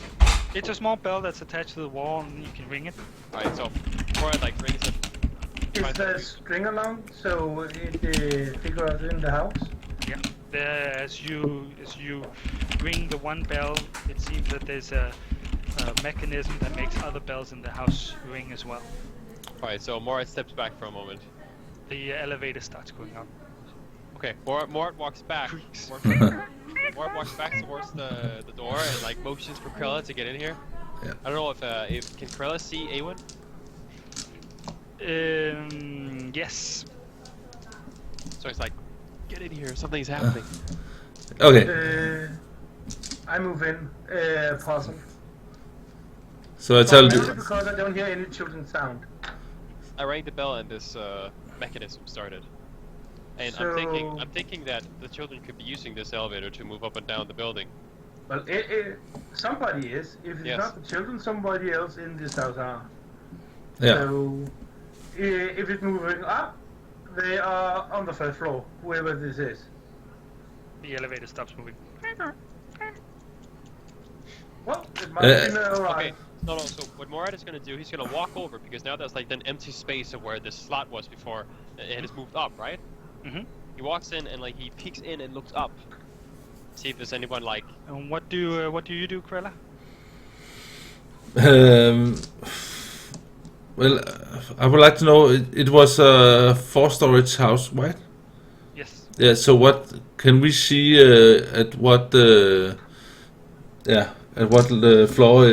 It's a small bell that's attached to the wall and you can ring it. Alright, so Morad like rings it. It's a string along, so it figures in the house. Yeah. As you ring the one bell, it seems that there's a mechanism that makes other bells in the house ring as well. Alright, so Morad steps back for a moment. The elevator starts going up. Okay, Morad walks back. Creaks. Morad walks back towards the door and like motions for Krella to get in here. Yeah. I don't know if can Krella see Eowyn? Yes. So it's like, get in here, something's happening. Okay, I move in, Possum. so I tell Only you. because I don't hear any children's sound. I rang the bell and this mechanism started. And So- I'm thinking that the children could be using this elevator to move up and down the building. Well, somebody is. If it's Yes. not the children, somebody else in this house are. Yeah. So, if it's moving up, they are on the first floor, whoever this is. The elevator stops moving. Well, it might have been Okay, alright. no. So what Morad is gonna do, he's gonna walk over because now there's like an empty space of where this slot was before. It has moved up, right? Mm-hmm. He walks in and like he peeks in and looks up, see if there's anyone like. And what do you do, Krella? Well, I would like to know. It was a 4-storage house, right? Yes. Yeah. So what can we see at what? At what floor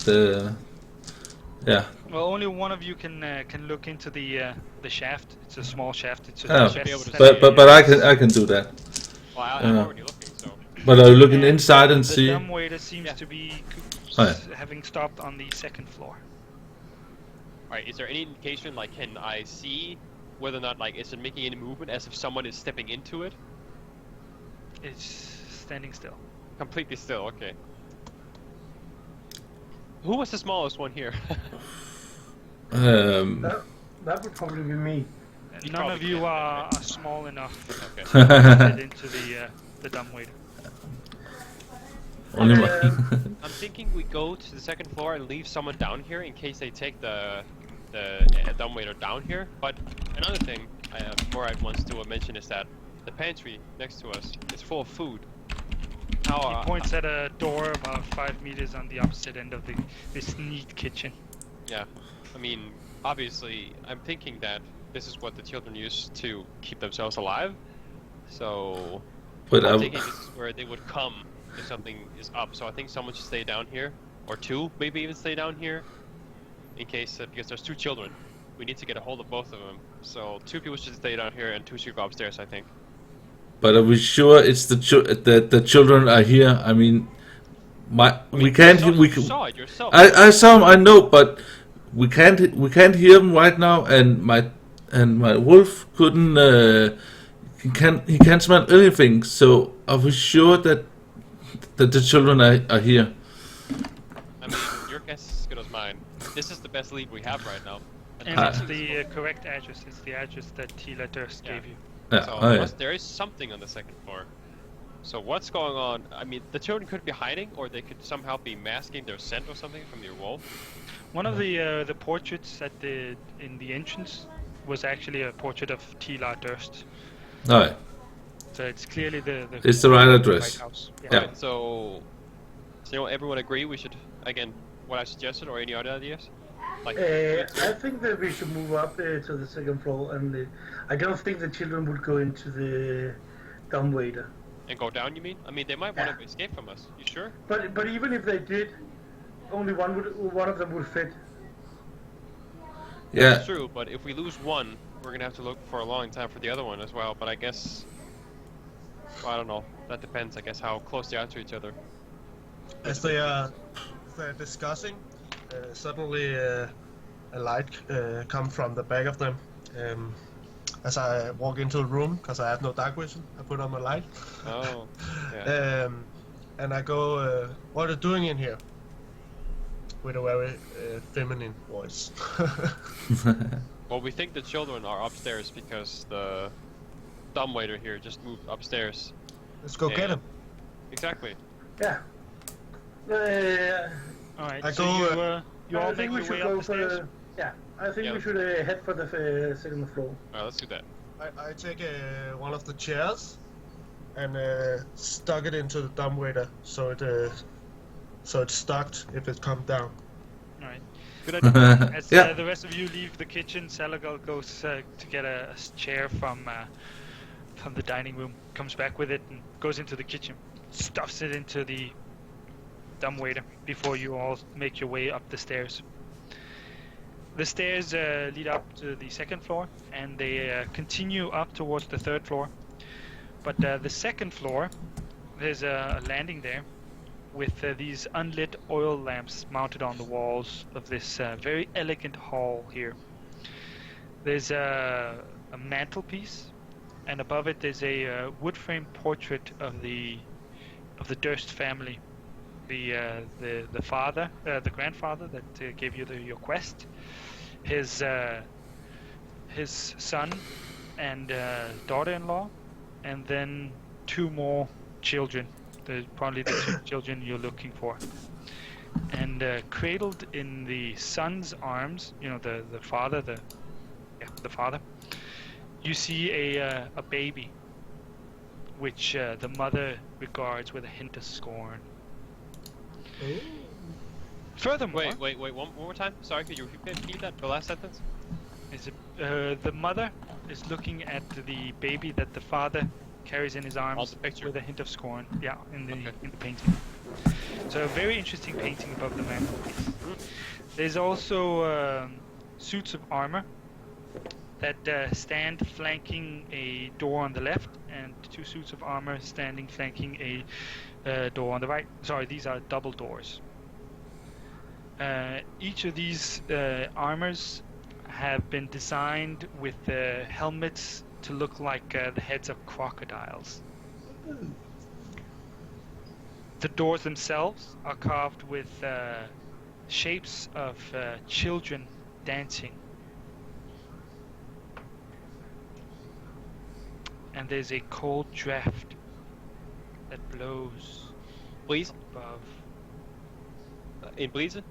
Yeah. Well, only one of you can look into the shaft. It's a small shaft. It's Oh, the be able best to that but I can do that. Well, I'm already looking, so. But are you looking And, inside and the see? dumbwaiter seems Yeah. to be Oh, yeah. having stopped on the second floor. Alright, is there any indication, like, can I see whether or not, like, is it making any movement as if someone is stepping into it? It's standing still. Completely still, okay. Who was the smallest one here? That would probably be me. You None of probably you can't, are right? small enough Okay. to fit into the dumbwaiter. Only one. I'm thinking we go to the second floor and leave someone down here in case they take the dumbwaiter down here. But another thing Morad wants to mention is that the pantry next to us is full of food. He points at a door about 5 meters on the opposite end of this neat kitchen. Yeah, I mean, obviously, I'm thinking that this is what the children use to keep themselves alive. So, But I'm thinking this is where they would come if something is up. So I think someone should stay down here, or two, maybe even stay down here, in case because there's 2 children. We need to get a hold of both of them. So 2 people should stay down here, and 2 should go upstairs, I think. But are we sure it's the children are here? I mean, we can't. You saw it yourself. I saw them. I know, but we can't hear them right now. And my wolf couldn't. He can't smell anything. So are we sure that the children are here? I mean, your guess is as good as mine. This is the best lead we have right now. And it's the correct address. It's the address that Tila Durst gave you. Yeah. So Oh, yeah. there is something on the second floor. So what's going on? I mean, the children could be hiding, or they could somehow be masking their scent or something from your wolf. One of the portraits in the entrance was actually a portrait of Tila Durst. All right. So it's clearly the It's the right address. house. Yeah. Right, so everyone agree we should again what I suggested, or any other ideas? Like, I think that we should move up to the second floor, and I don't think the children would go into the dumbwaiter. and go down, you mean? I mean, they might want to escape from us. You sure? But even if they did, only one of them would fit. Yeah. That's true, but if we lose one, we're gonna have to look for a long time for the other one as well. But I guess, well, I don't know. That depends, I guess, how close they are to each other. As they're discussing, suddenly a light comes from the back of them. As I walk into the room, because I have no dark vision, I put on my light. Oh, yeah. And I go, what are you doing in here? With a very feminine voice. Well, we think the children are upstairs because the dumbwaiter here just moved upstairs. Let's go get him. Exactly. Yeah. Alright, I so go, you all I make think we your should way go up the stairs? for. Yeah, I think Yeah. we should head for the second floor. Alright, let's do that. I take one of the chairs and stuck it into the dumbwaiter so it's stuck if it comes down. Alright. Good idea. As Yeah. the rest of you leave the kitchen, Salagal goes to get a chair from the dining room, comes back with it, and goes into the kitchen, stuffs it into the dumbwaiter before you all make your way up the stairs. The stairs lead up to the second floor, and they continue up towards the third floor. But the second floor, there's a landing there with these unlit oil lamps mounted on the walls of this very elegant hall here. There's a mantelpiece, and above it there's a wood-framed portrait of the Durst family. The father, the grandfather that gave you your quest, his son and daughter-in-law, and then 2 more children. Probably the 2 children you're looking for. And cradled in the son's arms, you know, the father, the father. You see a baby, which the mother regards with a hint of scorn. Furthermore, Wait, one more time? Sorry, could you repeat that, the last sentence? The mother is looking at the baby that the father carries in his arms the picture. with a hint of scorn. Yeah, in the Okay. in the painting. So a very interesting painting above the mantelpiece. There's also suits of armor that stand flanking a door on the left, and 2 suits of armor standing flanking a door on the right. Sorry, these are double doors. Each of these armors have been designed with helmets to look like the heads of crocodiles. The doors themselves are carved with shapes of children dancing. And there's a cold draft that blows Please? above. In Blizzard?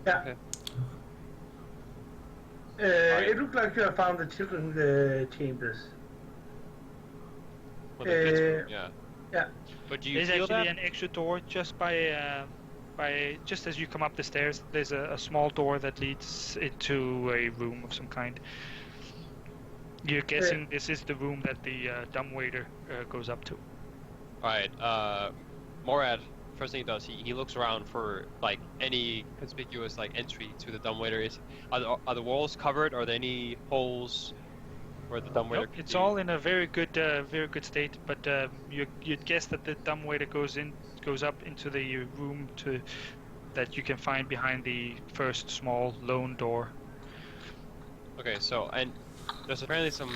Yeah. Okay. It looked like you have found the children's chambers. Well, the kids' room, yeah. Yeah. But do you There's feel actually that? an extra door just by just as you come up the stairs. There's a small door that leads into a room of some kind. You're guessing this is the room that the dumbwaiter goes up to. Alright, Morad, first thing he does, he looks around for like any conspicuous like entry to the dumbwaiter. Are the walls covered? Are there any holes where the dumbwaiter Nope, could it's be? all in a very good state. But you'd guess that the dumbwaiter goes up into the room that you can find behind the first small lone door. Okay, so and there's apparently some.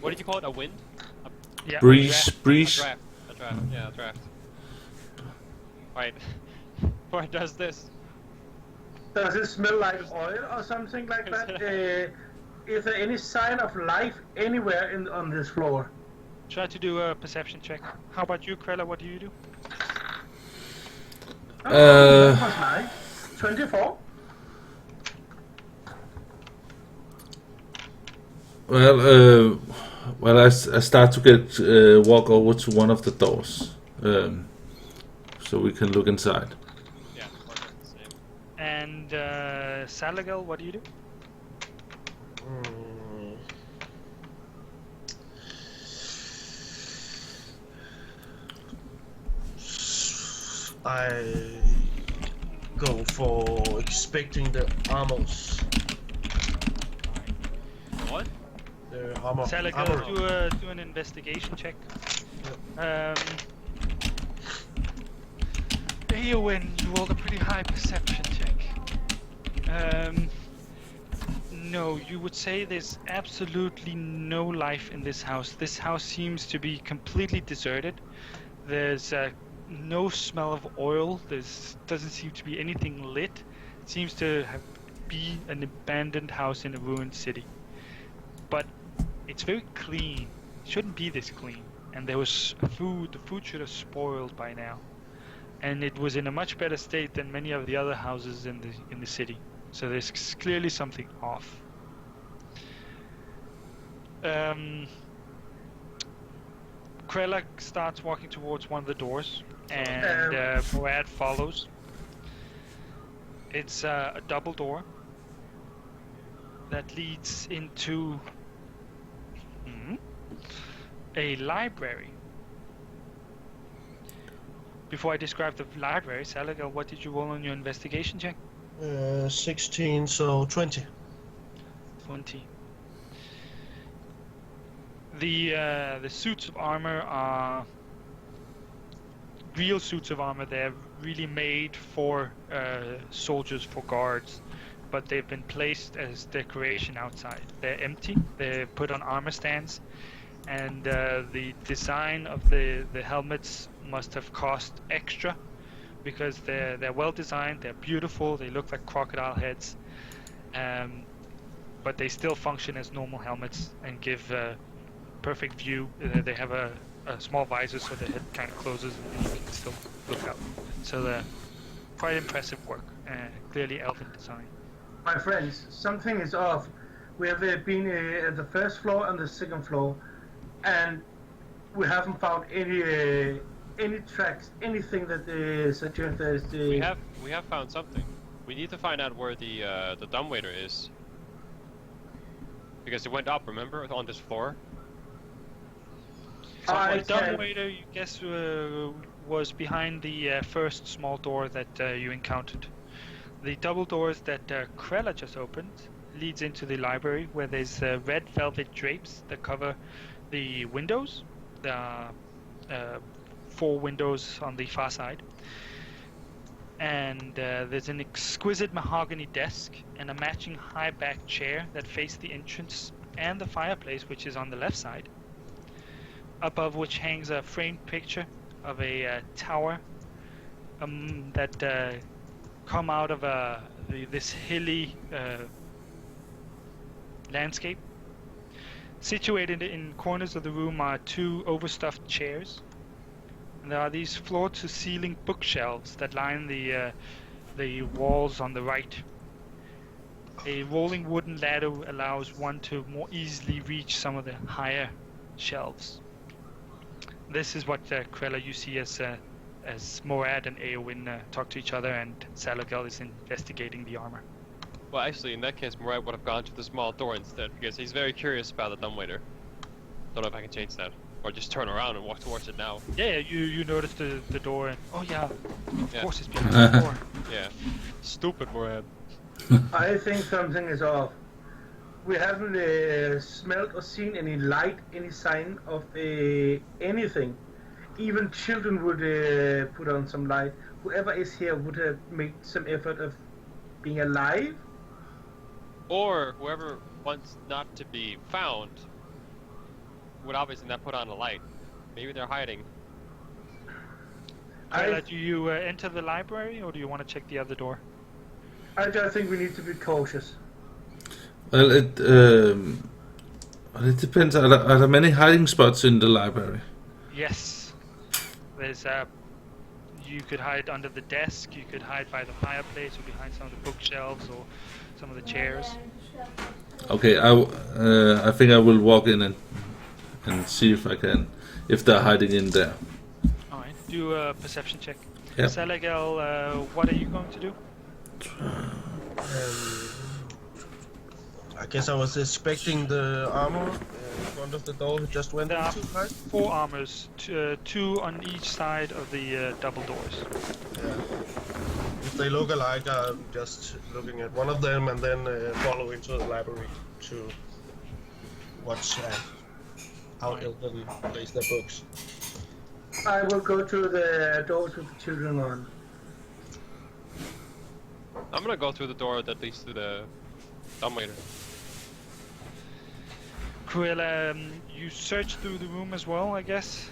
What did you call it? A wind? Yeah, Breeze, A breeze. draft. A draft. Yeah, a draft. Right. What does this? Does it smell like oil or something like that? Is there any sign of life anywhere on this floor? Try to do a perception check. How about you, Krella? What do you do? That was nice. 24. Well, I start to get walk over to one of the doors, so we can look inside. Yeah, more or less the same. And Salagal, what do you do? I go for expecting the armors. What? The armor. Salagal, do an investigation check. Eowyn, you rolled a pretty high perception check. No, you would say there's absolutely no life in this house. This house seems to be completely deserted. There's no smell of oil. There doesn't seem to be anything lit. It seems to be an abandoned house in a ruined city. But it's very clean. It shouldn't be this clean. And there was food. The food should have spoiled by now. And it was in a much better state than many of the other houses in the city. So there's clearly something off. Krella starts walking towards one of the doors, and Morad follows. It's a double door that leads into a library. Before I describe the library, Salagal, what did you roll on your investigation check? 16, so 20. 20. The suits of armor are real suits of armor. They're really made for soldiers, for guards, but they've been placed as decoration outside. They're empty. They're put on armor stands, and the design of the helmets must have cost extra because they're well designed. They're beautiful. They look like crocodile heads, but they still function as normal helmets and give perfect view. They have a small visor so the head kind of closes and you can still look out. So they're quite impressive work. Clearly elven design. My friends, something is off. We have been at the first floor and the second floor, and we haven't found any tracks, anything that suggests there's the. We have found something. We need to find out where the dumbwaiter is, because it went up. Remember, on this floor. The dumbwaiter, you guess was behind the first small door that you encountered. The double doors that Krella just opened leads into the library, where there's red velvet drapes that cover the windows. There are 4 windows on the far side. And there's an exquisite mahogany desk and a matching high-backed chair that face the entrance and the fireplace, which is on the left side, above which hangs a framed picture of a tower that come out of this hilly landscape. Situated in corners of the room are 2 overstuffed chairs. And there are these floor-to-ceiling bookshelves that line the walls on the right. A rolling wooden ladder allows one to more easily reach some of the higher shelves. This is what Krella you see as Morad and Eowyn talk to each other, and Salagel is investigating the armor. Well, actually, in that case, Morad would have gone to the small door instead, because he's very curious about the dumbwaiter. Don't know if I can change that. Or just turn around and walk towards it now. Yeah, you noticed the door, and oh yeah, of course it's behind the door. Yeah. Stupid Morad. I think something is off. We haven't smelled or seen any light, any sign of anything. Even children would put on some light. Whoever is here would have made some effort of being alive. Or whoever wants not to be found would obviously not put on a light. Maybe they're hiding. Do you enter the library, or do you want to check the other door? I just think we need to be cautious. Well, it depends. Are there many hiding spots in the library? Yes. There's you could hide under the desk, you could hide by the fireplace, or behind some of the bookshelves, or some of the chairs. Okay, I think I will walk in and see if they're hiding in there. Alright, do a perception check. Yep. Salagel, what are you going to do? I guess I was expecting the armor in front of the door we just went There are into, right? 4 armors, 2 on each side of the double doors. Yeah. If they look alike, I'm just looking at one of them and then follow into the library to watch how elderly place their books. I will go to the doors with the children on. I'm gonna go through the door that leads to the dumbwaiter. Cruella, you search through the room as well, I guess?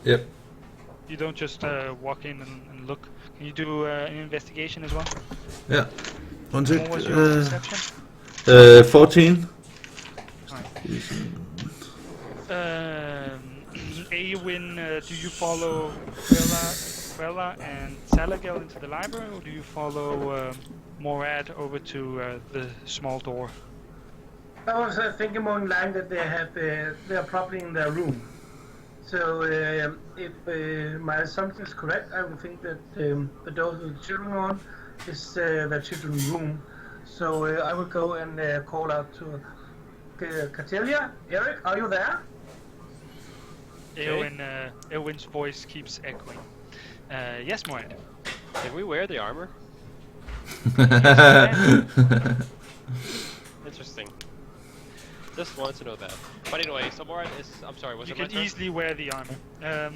Yep. You don't just walk in and look. Can you do an investigation as well? Yeah. One sec. What was your perception? 14. Eowyn, do you follow Krella and Salagel into the library, or do you follow Morad over to the small door? I was thinking more in line that they are probably in their room. So if my assumption is correct, I would think that the door with the children on is the children's room. So I will go and call out to Catelia. Eric, are you there? Eowyn's voice keeps echoing. Yes, Morad. Did we wear the armor? Interesting. Just wanted to know that. But anyway, so Morad is... I'm sorry, was you it my can turn? easily wear the armor. Okay.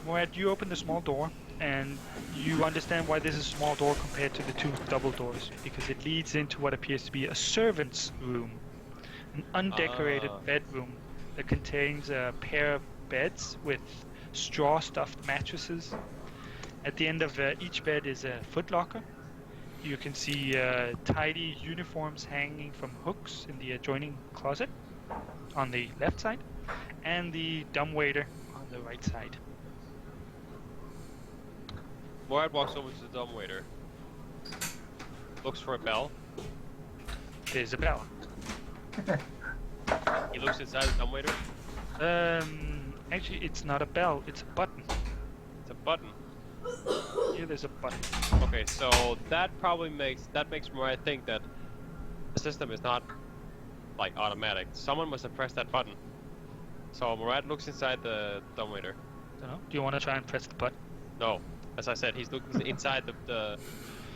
Morad, you open the small door, and you understand why this is a small door compared to the 2 double doors, because it leads into what appears to be a servant's room. An undecorated bedroom that contains a pair of beds with straw-stuffed mattresses. At the end of each bed is a footlocker. You can see tidy uniforms hanging from hooks in the adjoining closet on the left side, and the dumbwaiter on the right side. Morad walks over to the dumbwaiter. Looks for a bell. There's a bell. He looks inside the dumbwaiter. Actually, it's not a bell, it's a button. It's a button. Here, there's a button. Okay, so that probably makes Morad think that the system is not like automatic. Someone must have pressed that button. So Morad looks inside the dumbwaiter. Don't know. Do you want to try and press the button? No, as I said, he's looking inside the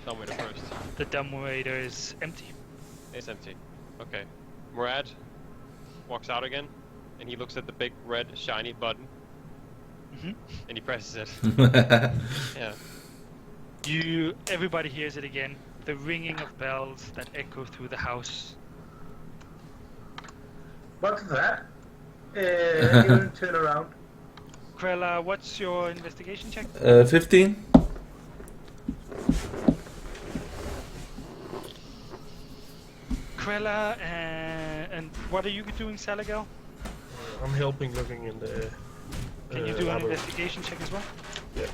dumbwaiter first. The dumbwaiter is empty. It's empty. Okay. Murad walks out again, and he looks at the big red shiny button, and he presses it. Yeah. Everybody hears it again. The ringing of bells that echo through the house. What's that? You turn around. Krella, what's your investigation check? 15. Krella, and what are you doing, Salagel? I'm helping looking in the... Can you do an library. investigation check as well? Yeah.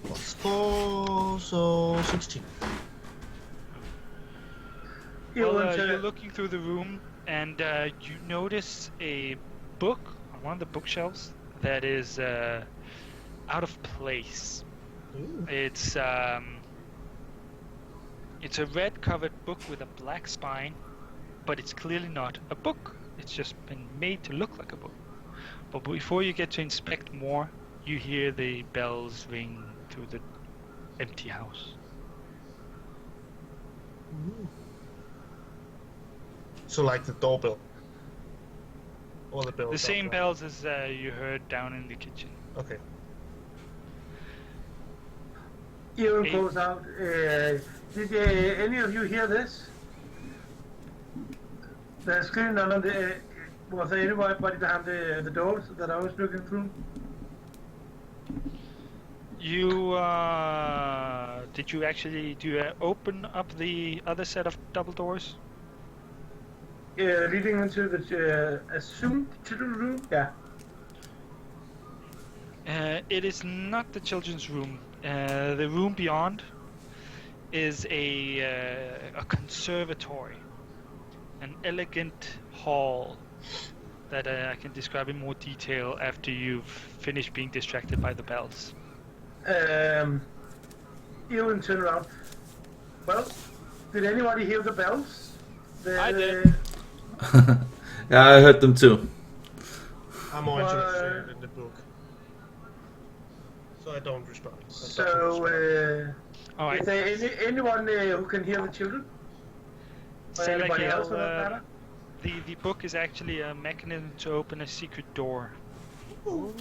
Plus 4, so 16. You're looking through the room, and you notice a book on one of the bookshelves that is out of place. Ooh. It's a red-covered book with a black spine, but it's clearly not a book. It's just been made to look like a book. But before you get to inspect more, you hear the bells ring through the empty house. Ooh. So like the doorbell? Or the bell? The same bells as you heard down in the kitchen. Okay. Ewan goes out. Did any of you hear this? There's clearly none of the... was there anybody behind the doors that I was looking through? You, did you actually open up the other set of double doors? Leading into the assumed children's room? Yeah. It is not the children's room. The room beyond is a conservatory, an elegant hall that I can describe in more detail after you've finished being distracted by the bells. Ewan turned around. Well, did anybody hear the bells? I did. Yeah, I heard them too. I'm more interested in the book. So I don't respond. All right. Is there anyone who can hear the children? Or anybody else for that matter? The book is actually a mechanism to open a secret door. Ooh.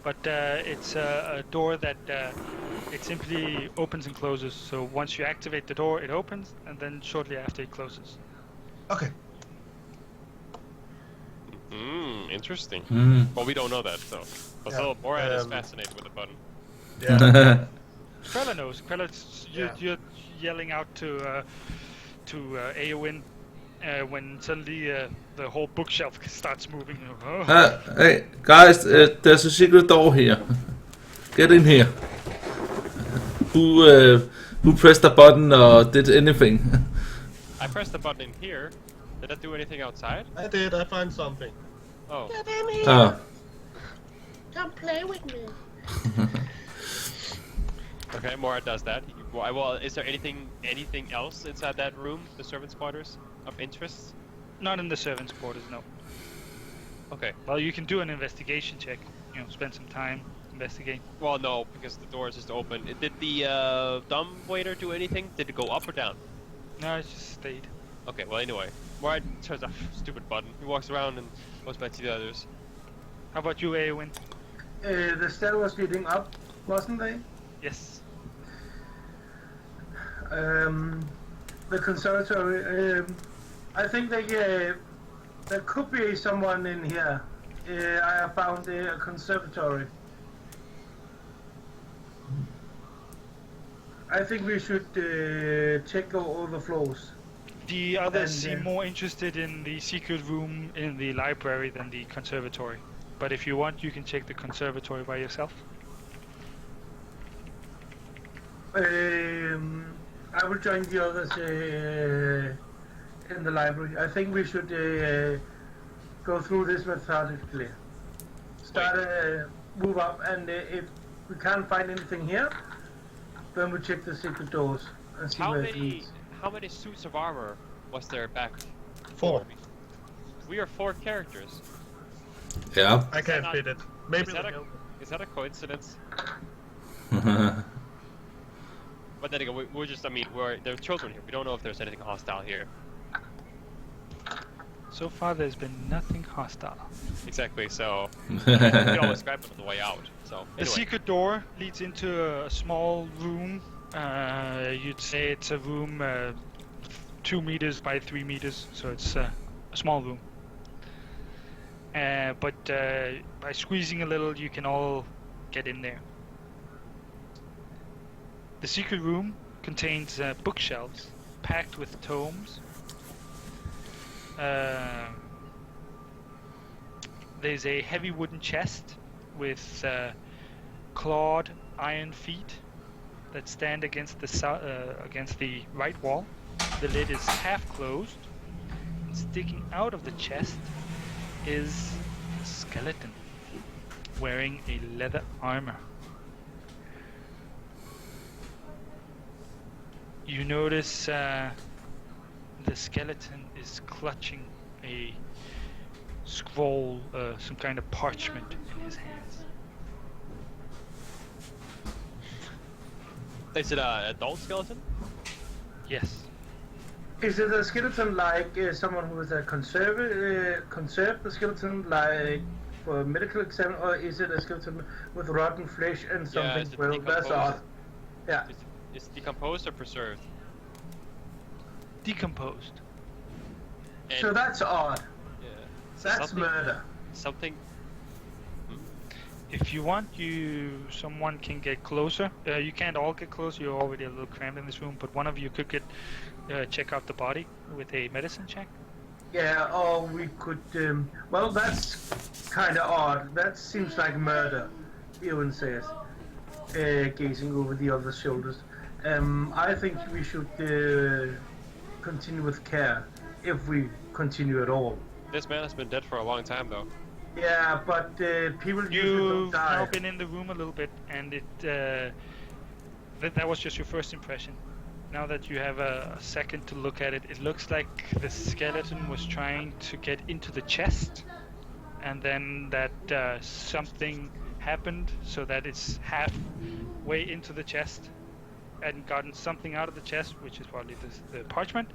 But it's a door that it simply opens and closes. So once you activate the door, it opens, and then shortly after it closes. Okay. Interesting. Well, we don't know that, so. Also, Morad is fascinated with the button. Yeah. Krella knows. You're yelling out to Eowyn when suddenly the whole bookshelf starts moving. Hey, guys, there's a secret door here. Get in here. Who pressed the button or did anything? I pressed the button in here. Did that do anything outside? I did, I found something. Oh. Get in here! Oh. Come play with me. Okay, Morad does that. Well, is there anything else inside that room, the servants' quarters, of interest? Not in the servants' quarters, no. Okay. Well, you can do an investigation check. You know, spend some time, investigate. Well, no, because the door is just open. Did the dumb waiter do anything? Did it go up or down? No, it just stayed. Okay, well, anyway. Morad turns off stupid button. He walks around and goes back to the others. How about you, Eowyn? The stair was leading up, wasn't they? Yes. The conservatory. I think there could be someone in here. I have found a conservatory. I think we should check all the floors. The others seem more interested in the secret room in the library than the conservatory. But if you want, you can check the conservatory by yourself. I will join the others in the library. I think we should go through this methodically. Move up, and if we can't find anything here, then we check the secret doors and see where it leads. How many suits of armor was there back? 4. We are 4 characters. Yeah. I can't not- fit it. Maybe Is that, the a, helmet. is that a coincidence? But then again, we're just, I mean, there are children here. We don't know if there's anything hostile here. So far, there's been nothing hostile. Exactly, so we can always grab it on the way out. So, The anyway. secret door leads into a small room. You'd say it's a room 2 meters by 3 meters, so it's a small room. But by squeezing a little, you can all get in there. The secret room contains bookshelves packed with tomes. There's a heavy wooden chest with clawed iron feet that stand against the right wall. The lid is half closed. And sticking out of the chest is a skeleton wearing a leather armor. You notice the skeleton is clutching a scroll, some kind of parchment in his hands. Is it an adult skeleton? Yes. Is it a skeleton like someone who is a conserved the skeleton like for a medical exam, or is it a skeleton with rotten flesh and something? is it Well, that's odd. Yeah. Is it decomposed or preserved? Decomposed. And, So that's odd. yeah. So That's murder. Something. If you want, someone can get closer. You can't all get close. You're already a little cramped in this room. But one of you could check out the body with a medicine check. Yeah, or we could. Well, that's kind of odd. That seems like murder, Ewan says, gazing over the other's shoulders. I think we should continue with care, if we continue at all. This man has been dead for a long time, though. Yeah, but people usually don't You've die. now been in the room a little bit, and that was just your first impression. Now that you have a second to look at it, it looks like the skeleton was trying to get into the chest, and then that something happened so that it's halfway into the chest and gotten something out of the chest, which is probably the parchment,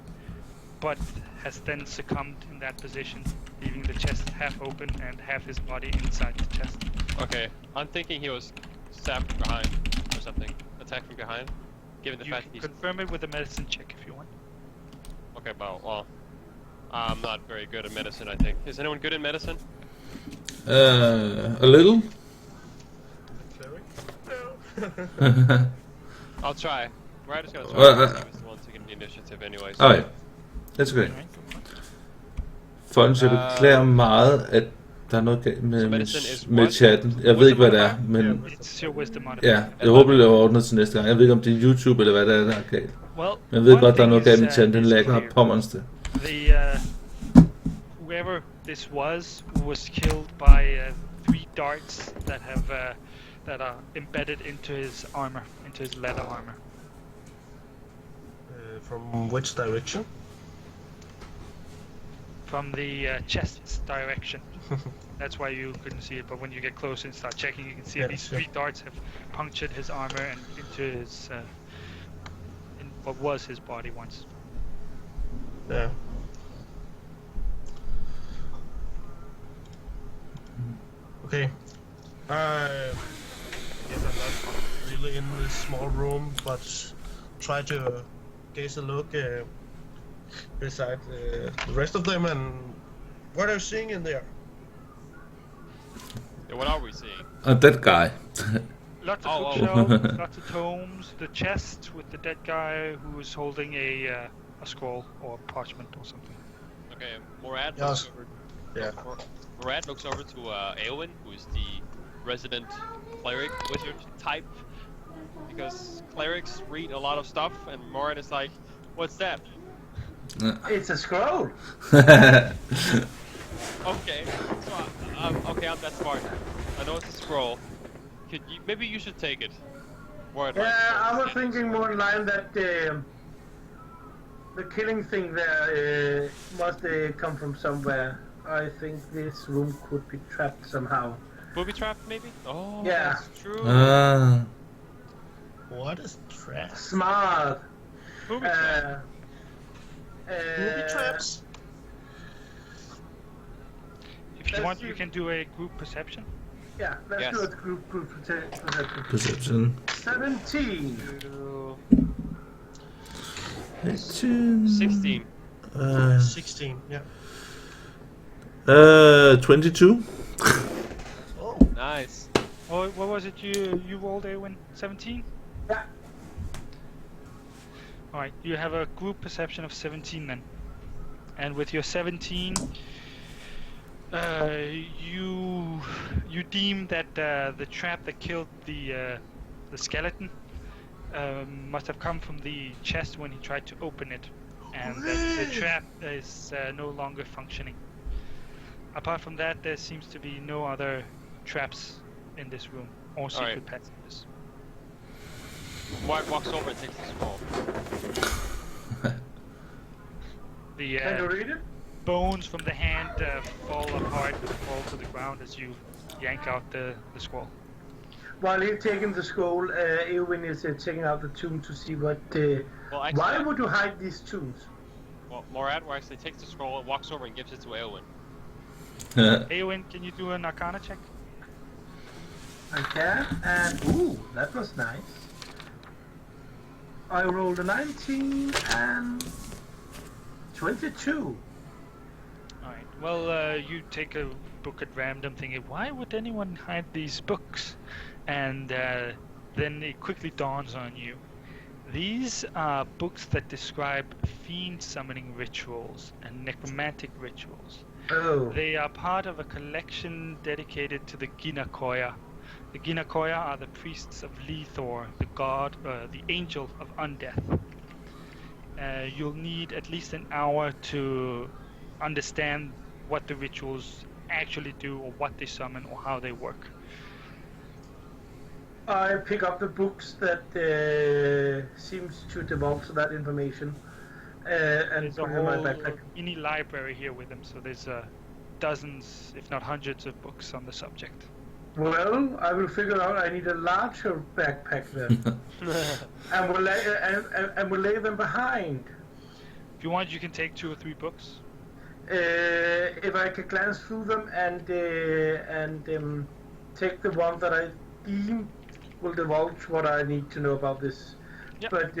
but has then succumbed in that position, leaving the chest half open and half his body inside the chest. Okay, I'm thinking he was stabbed from behind or something. Attacked from behind. Given the You fact can he's confirm it with a medicine check if you want. okay. Well, I'm not very good at medicine. I think. Is anyone good in medicine? A little. No. I'll try. We're just gonna try. Well, He was the one taking the initiative anyway. So. Okay, that's okay. Alright, go on. Folks, jeg beklager meget, at der er noget galt So medicine is med what? chatten. Jeg ved ikke, hvad det er, men It's your wisdom modifier. ja, jeg håber, det er ordnet til næste gang. Jeg ved ikke, om det er YouTube eller hvad det er, der er galt. Well, Men jeg ved one godt, der er thing noget galt med is, chatten. Den is lægger clear. pommerens til. Whoever this was killed by 3 darts that are embedded into his armor, into his leather armor. From which direction? From the chest's direction. That's why you couldn't see it, but when you get close and start checking, you can see Yeah, these sure. 3 darts have punctured his armor and into his, in what was his body once. Yeah. Okay. I guess I'm not really in this small room, but try to gaze a look beside the rest of them, and what are you seeing in there? Yeah, what are we seeing? A dead guy. Lots of Oh, bookshelves, lots of tomes, the chest with the dead guy who is holding a scroll or parchment or something. Okay, Morad Yes. looks over. Yeah. Morad looks over to Eowyn, who is the resident cleric wizard type, because clerics read a lot of stuff, and Morad is like, "What's that?" It's a scroll. Okay, so I'm that smart. I know it's a scroll. Maybe you should take it. Morad, Yeah, like, I was thinking more in line that the killing thing there must come from somewhere I think this room could be trapped somehow. Booby trap, maybe? Oh, Yeah. that's true. Ah, What is trap? Smart. Booby trap. Booby traps? If you Let's want, see. you can do a group perception. Yeah, let's Yes. do it. Group perception. perception. 17. 16. 16, yeah. 22. Oh, Nice. Oh, what was it you rolled, Eowyn? 17? Yeah. Alright, you have a group perception of 17 then. And with your 17, you deem that the trap that killed the skeleton must have come from the chest when he tried to open it, and that the trap is no longer functioning. Apart from that, there seems to be no other traps in this room or secret passages. Mark walks over and takes the scroll. The Can you read it? bones from the hand fall apart and fall to the ground as you yank out the scroll. While he's taking the scroll, Eowyn is taking out the tune to see what. Well, actually, Why would you hide these tunes? Well, Morad actually takes the scroll and walks over and gives it to Eowyn. Eowyn, can you do an Arcana check? I can, and ooh, that was nice. I rolled a 19 and 22. Alright, well, you take a book at random thinking, why would anyone hide these books? And then it quickly dawns on you. These are books that describe fiend summoning rituals and necromantic rituals. Oh. They are part of a collection dedicated to the Ginakoya. The Ginakoya are the priests of Lethor, the god, the angel of undeath. You'll need at least an hour to understand what the rituals actually do, or what they summon, or how they work. I pick up the books that seems to devolve to that information and There's put a it in my whole backpack. mini library here with them, so there's dozens, if not hundreds, of books on the subject. Well, I will figure out I need a larger backpack then. and we'll lay them behind. If you want, you can take 2 or 3 books. If I could glance through them and take the one that I deem will divulge what I need to know about this. Yep. But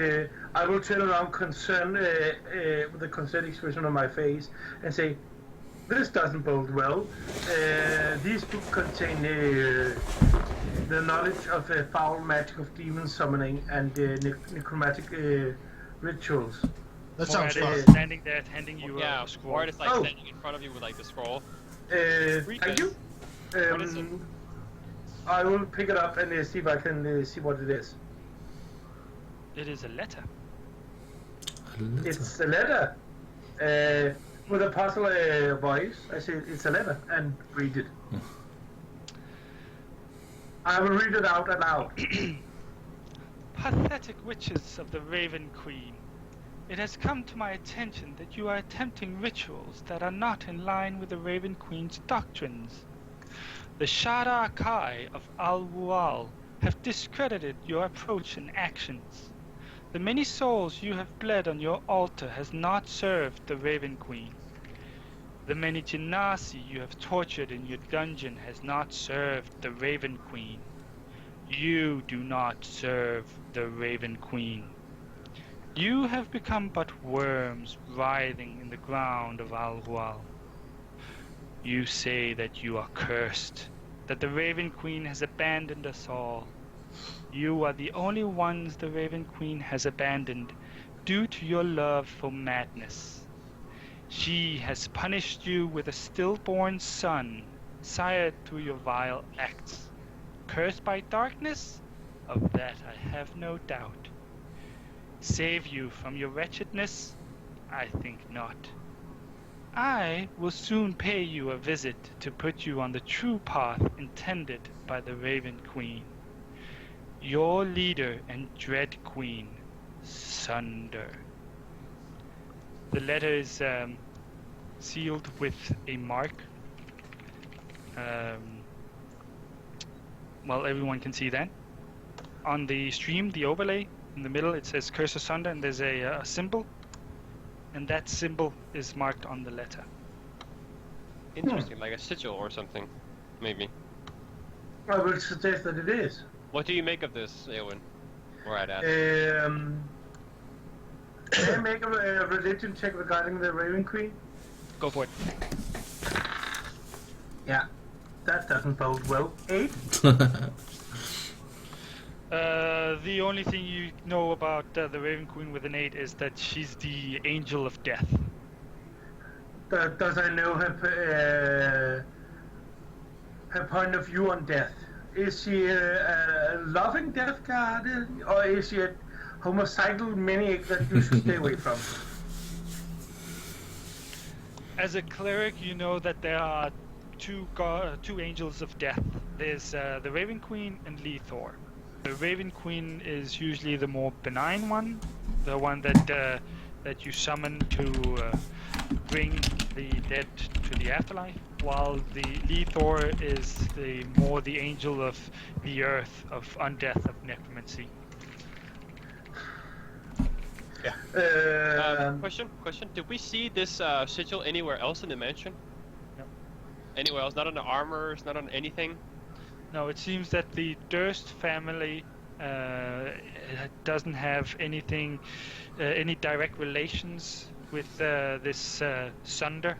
I will turn around concern with a concerned expression on my face and say, this doesn't bode well. These books contain the knowledge of foul magic of demon summoning and necromantic rituals. that sounds Morad fun. is standing there handing you Yeah, a scroll. Morad is like Oh. standing in front of you with like the scroll. Thank you. What is it? I will pick it up and see if I can see what it is. It is a letter. It's a letter. With a puzzle voice, I say it's a letter and read it. I will read it out aloud. Pathetic witches of the Raven Queen. It has come to my attention that you are attempting rituals that are not in line with the Raven Queen's doctrines. The Shada Akai of Al-Wual have discredited your approach and actions. The many souls you have bled on your altar has not served the Raven Queen. The many Genasi you have tortured in your dungeon has not served the Raven Queen. You do not serve the Raven Queen. You have become but worms writhing in the ground of Al-Hual. You say that you are cursed, that the Raven Queen has abandoned us all. You are the only ones the Raven Queen has abandoned due to your love for madness. She has punished you with a stillborn son, sired through your vile acts. Cursed by darkness? Of that I have no doubt. Save you from your wretchedness? I think not. I will soon pay you a visit to put you on the true path intended by the Raven Queen. Your leader and dread queen, Sunder. The letter is sealed with a mark. Well, everyone can see that. On the stream, the overlay, in the middle it says Curse of Sunder, and there's a symbol. And that symbol is marked on the letter. Interesting, like a sigil or something, maybe. I would suggest that it is. What do you make of this, Eowyn? Or I'd ask. Can I make a religion check regarding the Raven Queen? Go for it. Yeah, that doesn't bode well. 8? The only thing you know about the Raven Queen with an 8 is that she's the angel of death. Does I know her point of view on death? Is she a loving death guardian, or is she a homicidal maniac that you should stay away from? As a cleric, you know that there are two angels of death. There's the Raven Queen and Lethor. The Raven Queen is usually the more benign one, the one that you summon to bring the dead to the afterlife, while the Lethor is the angel of the earth, of undeath, of necromancy. Yeah. Question. Did we see this sigil anywhere else in the mansion? No. Anywhere else? Not on the armors, not on anything? No, it seems that the Durst family doesn't have anything, any direct relations with this Sunder,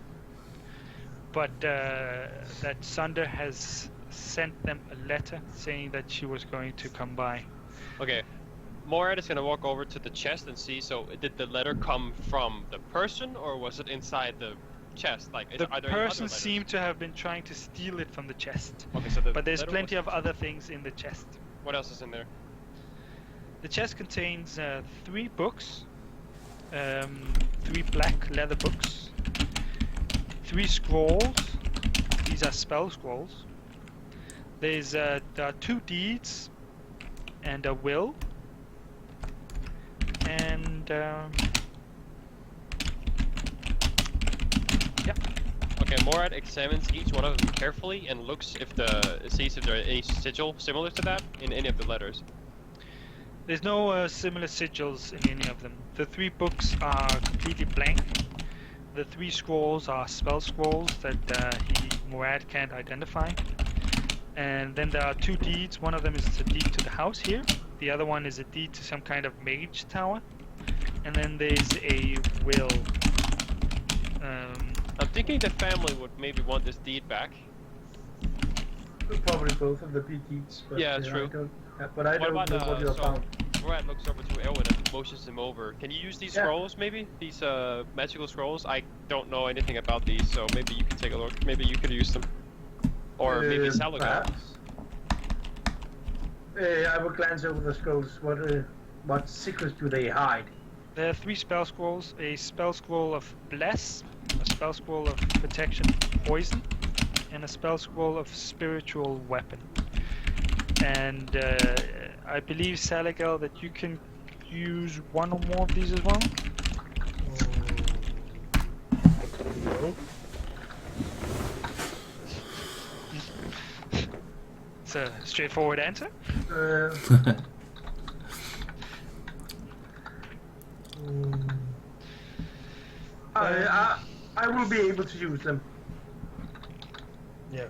but that Sunder has sent them a letter saying that she was going to come by. Okay. Morad is gonna walk over to the chest and see, so did the letter come from the person, or was it inside the chest? Like, the are there any other person letters? seemed to have been trying to steal it from the chest. Okay, so But there's letter plenty was- of other things in the chest. What else is in there? The chest contains 3 books, 3 black leather books, 3 scrolls. These are spell scrolls. There are 2 deeds and a will. And yeah. Okay, Morad examines each one of them carefully and sees if there are any sigil similar to that in any of the letters. There's no similar sigils in any of them. The 3 books are completely blank. The 3 scrolls are spell scrolls that Morad can't identify. And then there are 2 deeds. One of them is a deed to the house here. The other one is a deed to some kind of mage tower. And then there's a will. I'm thinking the family would maybe want this deed back. Probably both of the deeds. But, Yeah, true. I don't know what you so found. Morad looks over to Eowyn and motions him over. Can you use these scrolls, maybe? These magical scrolls? I don't know anything about these, so maybe you can take a look. Maybe you could use them. Or maybe Salagal. Perhaps. I will glance over the scrolls. What secrets do they hide? There are 3 spell scrolls. A spell scroll of bless, a spell scroll of protection, poison, and a spell scroll of spiritual weapon. And I believe, Salagal, that you can use one or more of these as well? No. It's a straightforward answer. I will be able to use them. Yeah.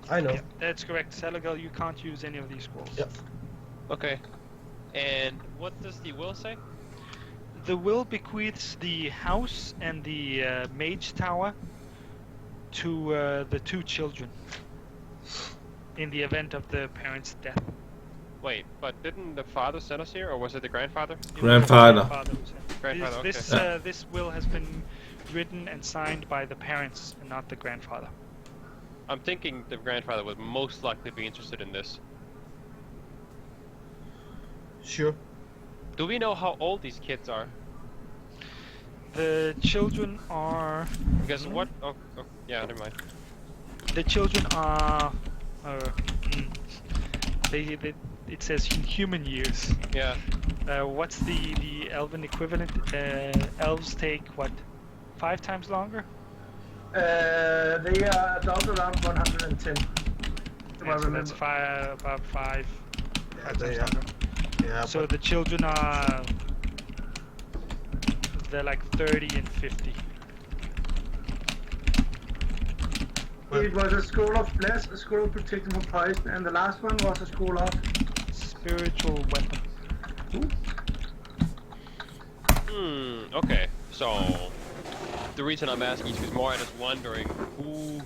I know. Yeah, that's correct. Salagal, you can't use any of these scrolls. Yep. Okay. And what does the will say? The will bequeaths the house and the mage tower to the 2 children in the event of the parents' death. Wait, but didn't the father send us here, or was it the grandfather? Grandfather. Grandfather, okay. This will has been written and signed by the parents and not the grandfather. I'm thinking the grandfather would most likely be interested in this. Sure. Do we know how old these kids are? The children are... Because what... Oh, yeah, never mind. The children are... it says in human years. Yeah. What's the elven equivalent? Elves take what? 5 times longer? They are adult around 110. Yeah, so that's about 5 times they are. longer. Yeah, So but the children are... They're like 30 and 50. It was a scroll of bless, a scroll of protection from poison, and the last one was a scroll of... Spiritual weapon. Okay. So the reason I'm asking is more I'm just wondering who.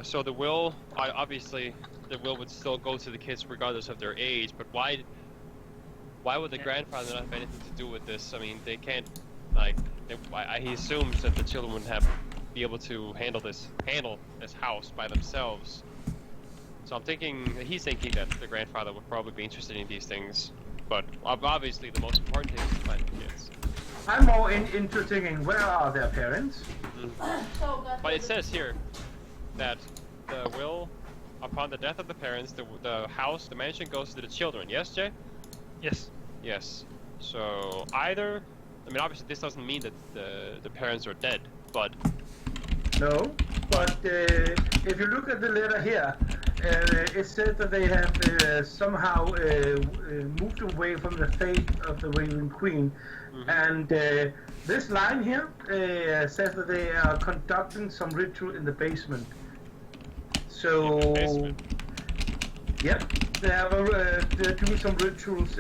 So the will, obviously, the will would still go to the kids regardless of their age. But why would the grandfather not have anything to do with this? I mean, they can't. Like, he assumes that the children would be able to handle this house by themselves. So he's thinking that the grandfather would probably be interested in these things. But obviously, the most important thing is to find the kids. I'm more into thinking, where are their parents? But it says here that the will, upon the death of the parents, the mansion goes to the children. Yes, Jay? Yes. Yes. So either, I mean, obviously this doesn't mean that the parents are dead, but... No, but if you look at the letter here, it says that they have somehow moved away from the faith of the Raven Queen. And this line here says that they are conducting some ritual in the basement. So, In the basement? Yep, they're doing some rituals,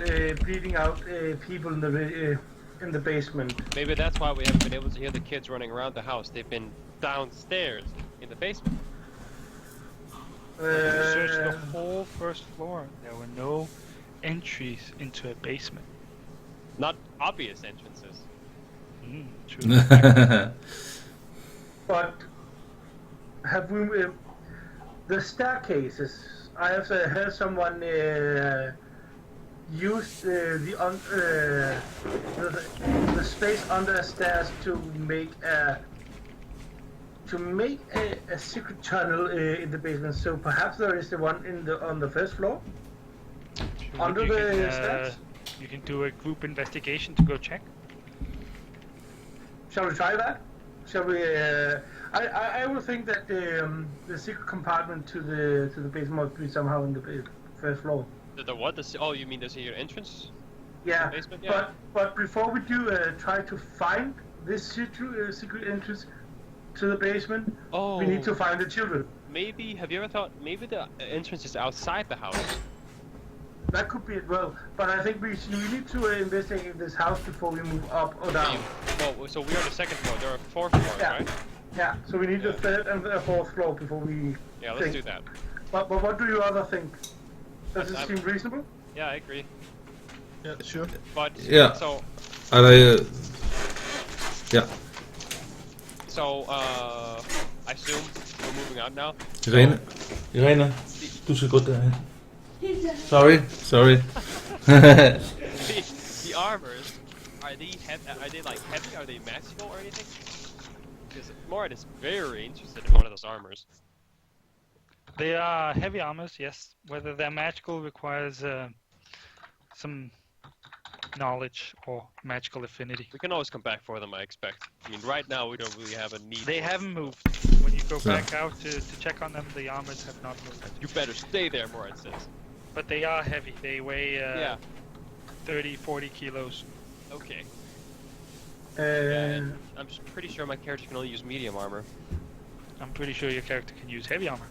bleeding out people in the basement. Maybe that's why we haven't been able to hear the kids running around the house. They've been downstairs in the basement. If you search the whole first floor, there were no entries into a basement. Not obvious entrances. True. But have we the staircases? I have heard someone use the space under the stairs to make a secret tunnel in the basement. So perhaps there is the one on the first floor under the steps. You can do a group investigation to go check. Shall we try that? Shall we? I would think that the secret compartment to the basement must be somehow in the first floor. The what? Oh, you mean the secret entrance? Yeah, Basement? Yeah. But before we do try to find this secret entrance to the basement, we need to find the children. Maybe, have you ever thought, maybe the entrance is outside the house? That could be it well, but I think we need to investigate this house before we move up or down. Well, so we are on the second floor, there are 4 floors, right? Yeah, so we need the third and the fourth floor before we Yeah, let's do that. But what do you other think? Does it seem reasonable? Yeah, I agree. yeah, sure. But, Yeah. so... Ja. So, I assume we're moving on now. Irene, du skal gå derhen. Sorry. The armors, are they like heavy? Are they magical or anything? Because Morat is very interested in one of those armors. They are heavy armors, yes. Whether they're magical requires some knowledge or magical affinity. We can always come back for them, I expect. I mean, right now we don't really have a need. They haven't moved. When you go back out to check on them, the armors have not moved. You better stay there, Morat says. But they are heavy. They weigh 30-40 kilos. Okay. And I'm just pretty sure my character can only use medium armor. I'm pretty sure your character can use heavy armor.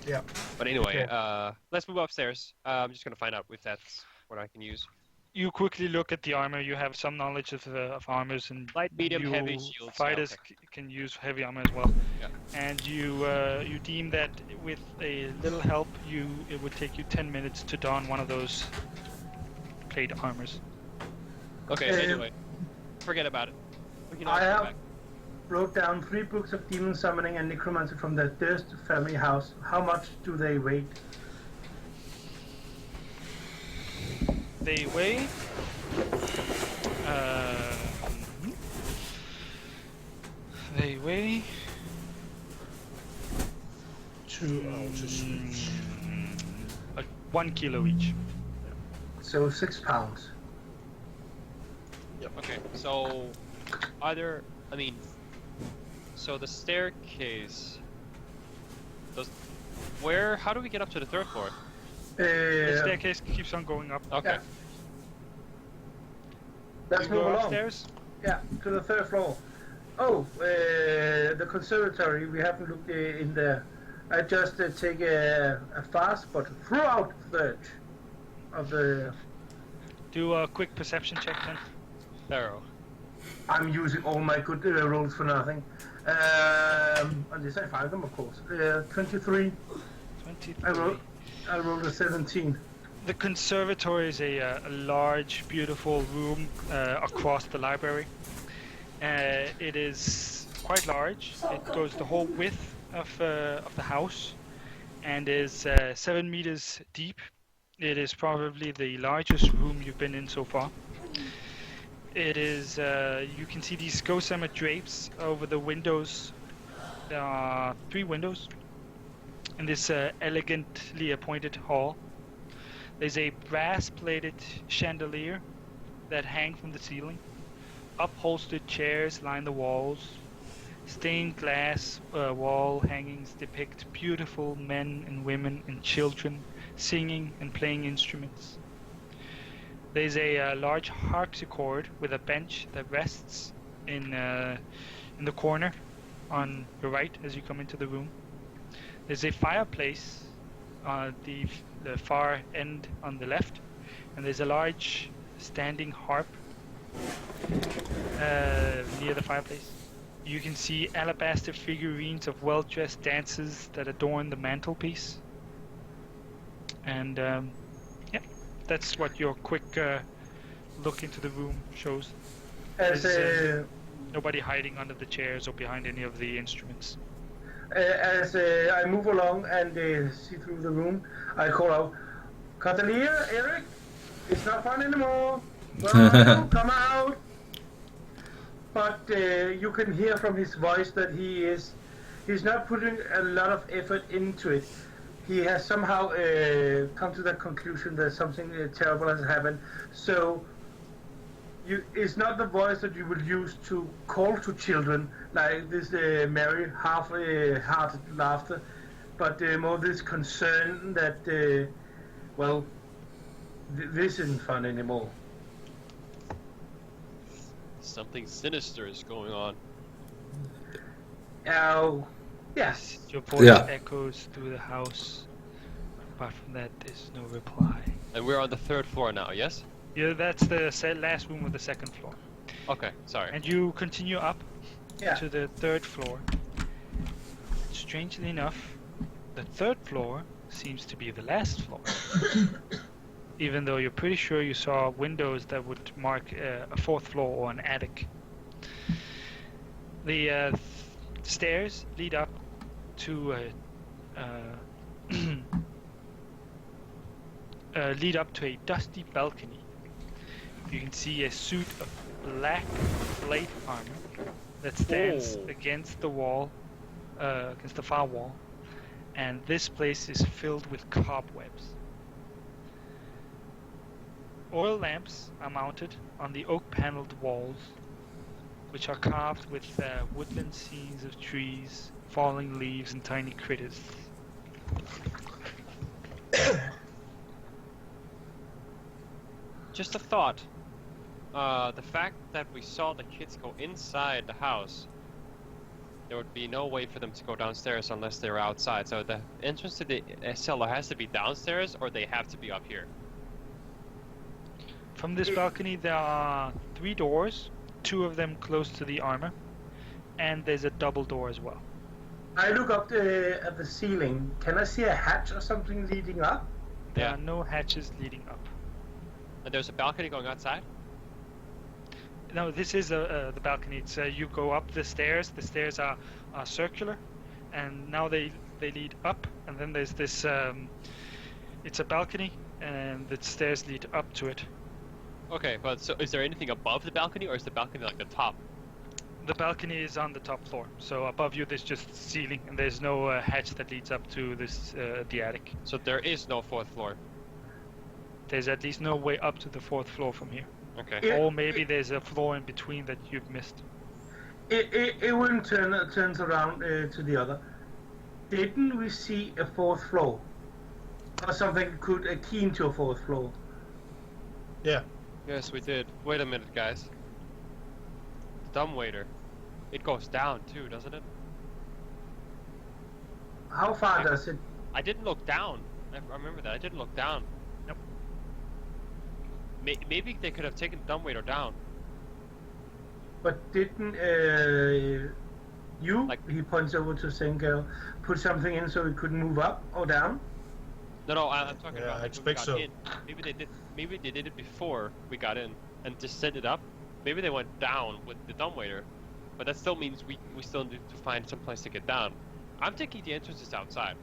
Yeah. But anyway, Okay. let's move upstairs. I'm just gonna find out if that's what I can use. You quickly look at the armor. You have some knowledge of armors, and Light, medium, heavy shields. Fighters yeah, okay. can use heavy armor as well. Yeah. And you deem that with a little help, it would take you 10 minutes to don one of those plate armors. Okay. Anyway, forget about it. We can I always come have back. wrote down 3 books of demon summoning and necromancy from the Durst family house. How much do they weigh? They weigh. They weigh 2 ounces each. like 1 kilo each. So 6 pounds. Yep. Okay, so either I mean, so the staircase. How do we get up to the third floor? The staircase keeps on going up. Okay. Yeah. Let's You move go along. upstairs. Yeah, to the third floor. Oh, the conservatory. We haven't looked in there. I just take a fast but throughout search of the. Do a quick perception check then. Arrow. I'm using all my good rolls for nothing. Unless I find them, of course. 23. 23. I rolled a 17. The conservatory is a large, beautiful room across the library. It is quite large. It goes the whole width of the house and is 7 meters deep. It is probably the largest room you've been in so far. It is, you can see these gossamer drapes over the windows. There are 3 windows in this elegantly appointed hall. There's a brass-plated chandelier that hang from the ceiling. Upholstered chairs line the walls. Stained glass wall hangings depict beautiful men and women and children singing and playing instruments. There's a large harpsichord with a bench that rests in the corner on your right as you come into the room. There's a fireplace on the far end on the left, and there's a large standing harp near the fireplace. You can see alabaster figurines of well-dressed dancers that adorn the mantelpiece. And yeah, that's what your quick look into the room shows. There's nobody hiding under the chairs or behind any of the instruments. As I move along and see through the room, I call out, Cordelia, Eric, it's not fun anymore. Come out. But you can hear from his voice that he's not putting a lot of effort into it. He has somehow come to the conclusion that something terrible has happened. So it's not the voice that you would use to call to children, like this merry, half-hearted laughter, but more this concern that, this isn't fun anymore. Something sinister is going on. Oh, yes. Your voice echoes through the house. Apart from that, there's no reply. And we're on the third floor now, yes? Yeah, that's the last room of the second floor. Okay, sorry. And you continue up to the third floor. Strangely enough, the third floor seems to be the last floor. Even though you're pretty sure you saw windows that would mark a fourth floor or an attic. The stairs lead up to a dusty balcony. You can see a suit of black plate armor that stands against the wall, against the far wall, and this place is filled with cobwebs. Oil lamps are mounted on the oak-paneled walls, which are carved with woodland scenes of trees, falling leaves, and tiny critters. Just a thought. The fact that we saw the kids go inside the house, there would be no way for them to go downstairs unless they were outside. So the entrance to the cellar has to be downstairs, or they have to be up here. From this balcony there are 3 doors, 2 of them close to the armor, and there's a double door as well. I look up at the ceiling. Can I see a hatch or something leading up? There are no hatches leading up. And there's a balcony going outside? No, this is the balcony. It's you go up the stairs. The stairs are circular, and now they lead up, and then there's this. It's a balcony, and the stairs lead up to it. Okay, but so is there anything above the balcony, or is the balcony like the top? The balcony is on the top floor, so above you there's just ceiling, and there's no hatch that leads up to this the attic. So there is no 4th floor. There's at least no way up to the 4th floor from here. Okay. Or maybe there's a floor in between that you've missed. Ewan turns around to the other. Didn't we see a fourth floor? Or something could key into a fourth floor? Yeah. Yes, we did. Wait a minute, guys. The dumbwaiter. It goes down too, doesn't it? How far does it? I didn't look down. I remember that. I didn't look down. Nope. Maybe they could have taken the dumbwaiter down. But didn't you? Like- He points over to Sengel. Put something in so it couldn't move up or down. No, I'm talking Yeah, about I like, when we expect got so. in. Maybe they did. Maybe they did it before we got in and just set it up. Maybe they went down with the dumbwaiter, but that still means we still need to find some place to get down. I'm thinking the entrance is outside.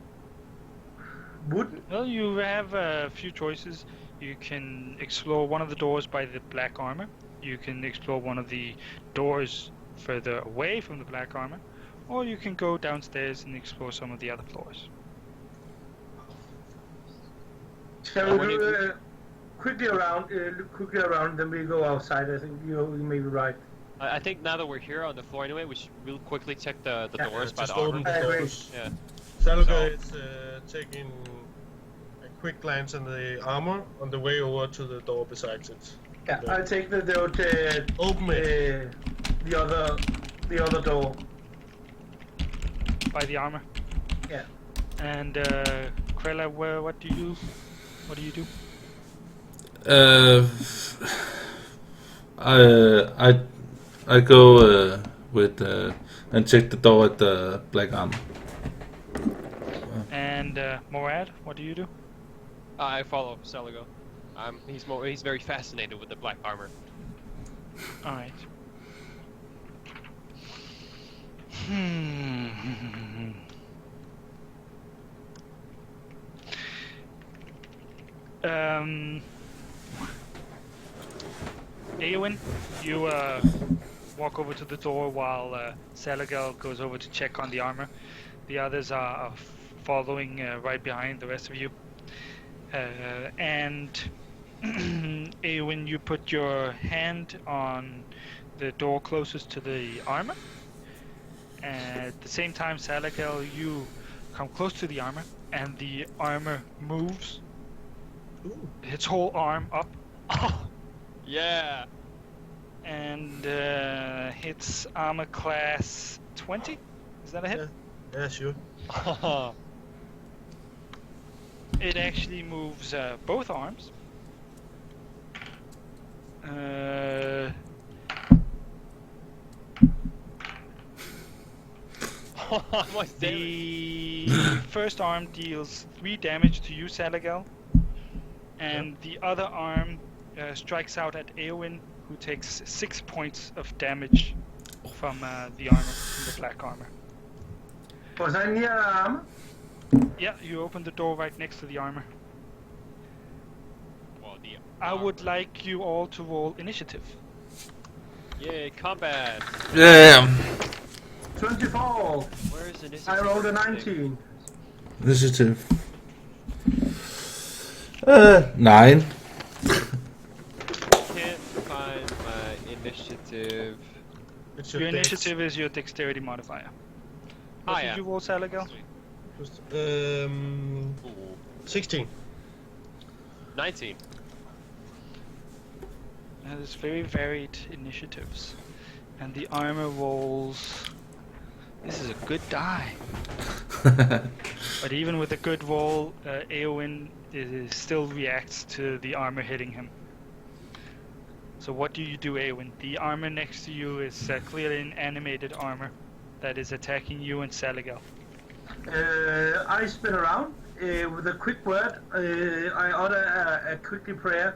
Well, you have a few choices. You can explore one of the doors by the black armor. You can explore one of the doors further away from the black armor. Or you can go downstairs and explore some of the other floors. Shall we go quickly around? Look quickly around, then we go outside. I think you may be right. I think now that we're here on the floor anyway, we should real quickly check the doors by Just the open armor. the I agree. doors. Yeah. Salga is taking a quick glance on the armor on the way over to the door besides it. Yeah, I'll take the Open it. the other door. By the armor. Yeah. And Krella, what do you do? I go with and check the door at the black armor. And Morad, what do you do? I follow Seligo. He's very fascinated with the black armor. All right. Eowyn, you walk over to the door while Seligal goes over to check on the armor. The others are following right behind the rest of you. And Eowyn, you put your hand on the door closest to the armor. At the same time, Seligal, you come close to the armor, and the armor moves. Its whole arm up. Yeah. And hits armor class 20. Is that a hit? Yeah, sure. It actually moves both arms. The first arm deals 3 damage to you, Seligal. And the other arm strikes out at Eowyn, who takes 6 points of damage from the armor, from the black armor. Was I near armor? Yeah, you open the door right next to the armor. Well, the I would armor. like you all to roll initiative. Yay, combat! Yeah. 24. Where is initiative? I rolled a 19. Initiative. 9. Can't find my initiative. It's Your dex. initiative is your dexterity modifier. Ah, What yeah. did you roll, Seligal? Sweet. Um, Ooh. 16. 19. There's very varied initiatives. And the armor rolls... This is a good die. But even with a good roll, Eowyn still reacts to the armor hitting him. So what do you do, Eowyn? The armor next to you is clearly an animated armor that is attacking you and Seligal. I spin around with a quick word. I utter a quickly prayer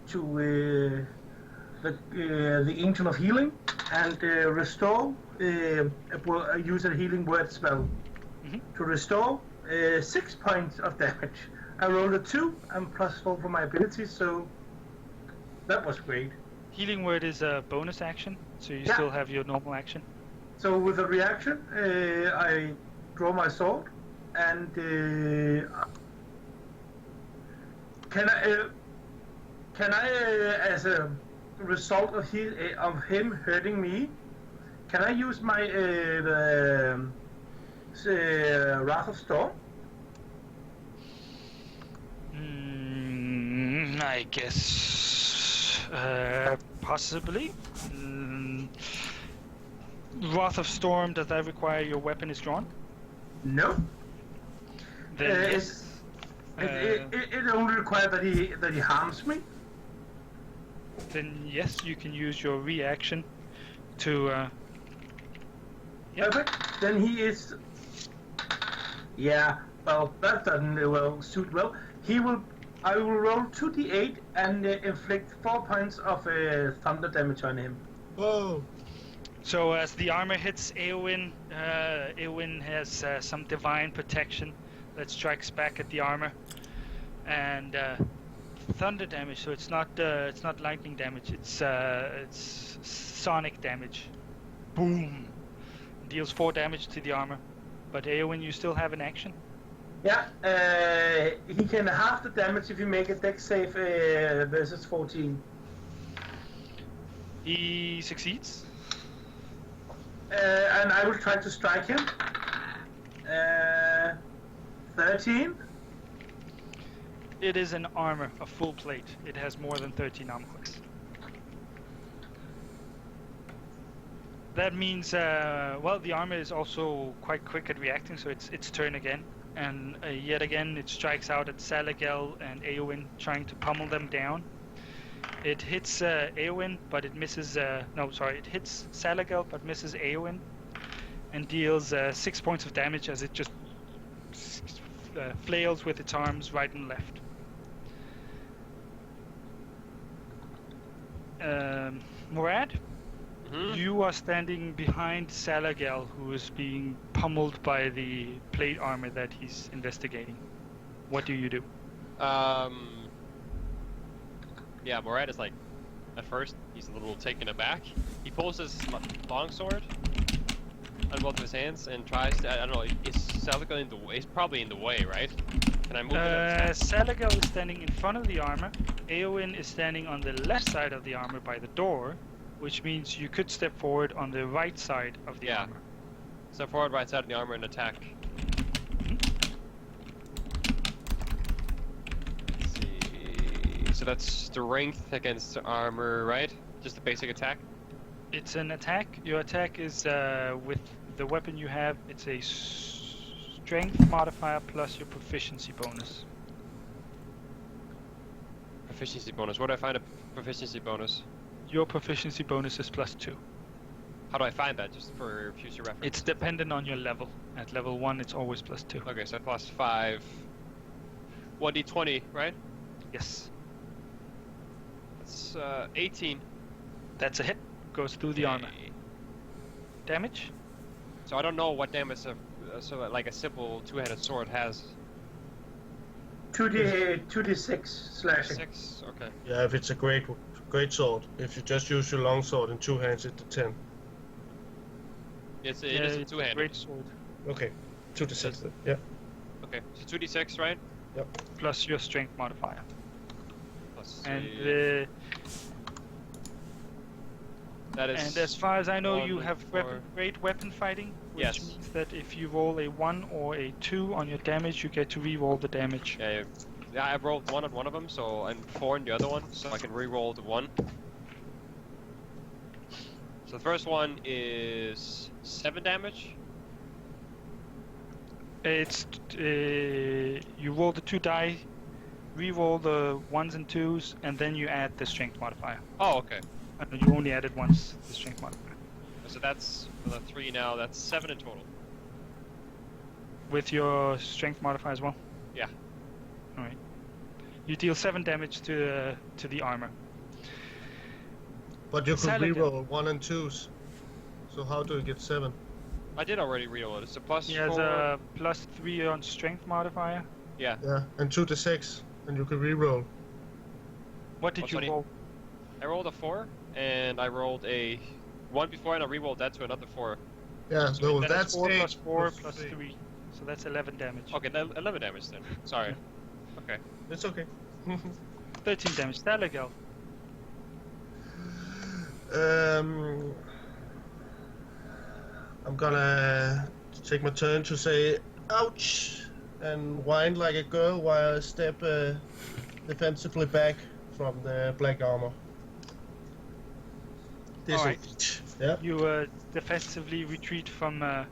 to the Ancient of Healing and restore. I use a healing word spell to restore 6 points of damage. I rolled a 2 and +4 for my abilities, so that was great. Healing word is a bonus action, so you Yeah. still have your normal action. So with a reaction, I draw my sword, and can I? Can I, as a result of him hurting me, can I use my Wrath of Storm? I guess possibly. Wrath of Storm, does that require your weapon is drawn? No. Then yes. It only requires that he harms me. Then yes, you can use your reaction to. Perfect. Then he is. Yeah. Well, that doesn't suit well. I will roll 2d8 and inflict 4 points of thunder damage on him. Whoa! So as the armor hits Eowyn, Eowyn has some divine protection that strikes back at the armor, and thunder damage. So it's not lightning damage. It's sonic damage. Boom! Deals 4 damage to the armor. But Eowyn, you still have an action. Yeah, he can half the damage if you make a dex save versus 14. He succeeds. And I will try to strike him. 13. It is an armor, a full plate. It has more than 13 armor clicks. That means, well, the armor is also quite quick at reacting, so it's its turn again. And yet again, it strikes out at Salagel and Eowyn, trying to pummel them down. It hits Eowyn, but it misses. It hits Salagel, but misses Eowyn, and deals 6 points of damage as it just flails with its arms right and left. Morad? You are standing behind Salagel, who is being pummeled by the plate armor that he's investigating. What do you do? Yeah, Morad is like, at first, he's a little taken aback. He pulls his longsword on both of his hands and tries to, I don't know, is Salagel in the way? He's probably in the way, right? Can I move it? Salagel is standing in front of the armor. Eowyn is standing on the left side of the armor by the door, which means you could step forward on the right side of the armor. Step forward, right side of the armor, and attack. Let's see. So that's strength against armor, right? Just a basic attack? It's an attack. Your attack is with the weapon you have. It's a strength modifier plus your proficiency bonus. Proficiency bonus. Where do I find a proficiency bonus? Your proficiency bonus is +2. How do I find that, just for future reference? It's dependent on your level. At level 1, it's always +2. Okay, so +5. 1d20, right? Yes. That's 18. That's a hit. Goes through the armor. Damage? So I don't know what damage like a simple two-handed sword has. 2d6 slashing. 6, okay. Yeah, if it's a great sword. If you just use your long sword in two hands, it's a 10. It is a two-handed. Great sword. Okay, 2d6 then. Yeah. Okay, so 2d6, right? Yep. Plus your strength modifier. And that is. And as far as I know, 1, you have 4. great weapon fighting, which means that if you roll a 1 or a 2 on your damage, you get to re-roll the damage. Yeah, I rolled 1 on one of them, so I'm 4 on the other one, so I can re-roll the 1. So the first one is 7 damage. It's you roll the 2 die, re-roll the 1s and 2s, and then you add the strength modifier. Oh, okay. You only added once the strength modifier. So that's for the 3 now. That's 7 in total. With your strength modifier as well. Yeah. All right. You deal 7 damage to the armor. But you could Salagel. reroll 1 and 2s. So how do you get 7? I did already reroll it. It's a +4. He has a +3 on strength modifier. Yeah. Yeah, and 2d6, and you can reroll. What did you roll? I rolled a 4, and I rolled a 1 before, and I rerolled that to another 4. Yeah, no, That's 4 8 plus 4 plus 3. So that's 11 damage. Okay, 11 damage then. Sorry. Okay. It's okay. 13 damage. Stalagel. I'm gonna take my turn to say ouch and whine like a girl while I step defensively back from the black armor. Alright. Yeah. You defensively retreat from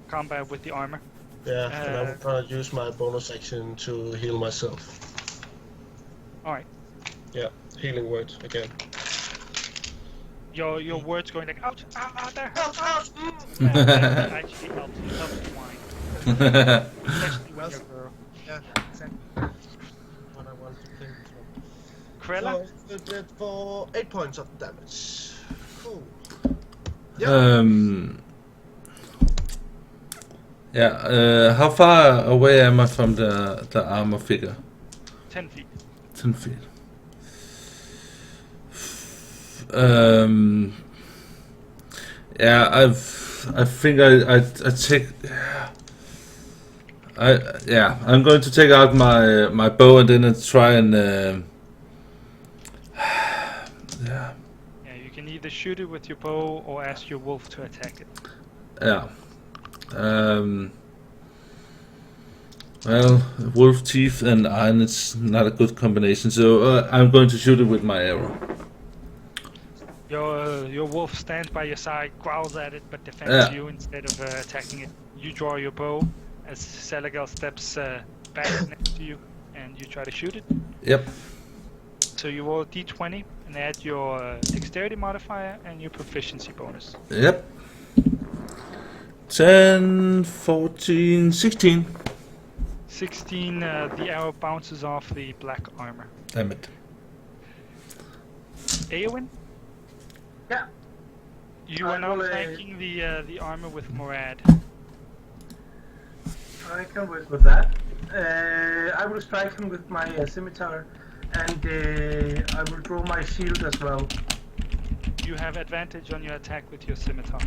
combat with the armor. Yeah, and I'm gonna use my bonus action to heal myself. Alright. Yeah, healing word again. Your words going like ouch, there, ouch. That actually helps. It helps to whine. Especially when you're a girl. Yeah, exactly. What I want to play this one. Krella? So it's good for 8 points of damage. Cool. Yeah. How far away am I from the armor figure? 10 feet. 10 feet. Yeah, I think I take. I'm going to take out my bow and then try and. Yeah, you can either shoot it with your bow or ask your wolf to attack it. Yeah. Well, wolf teeth and iron is not a good combination, so I'm going to shoot it with my arrow. Your wolf stands by your side, growls at it, but defends you instead of attacking it. You draw your bow as Stalagel steps back next to you, and you try to shoot it. Yep. So you roll a d20 and add your dexterity modifier and your proficiency bonus. Yep. 10, 14, 16. 16, the arrow bounces off the black armor. Damn it. Eowyn? Yeah. You are now flanking the armor with Morad. I can work with that. I will strike him with my scimitar, and I will draw my shield as well. You have advantage on your attack with your scimitar.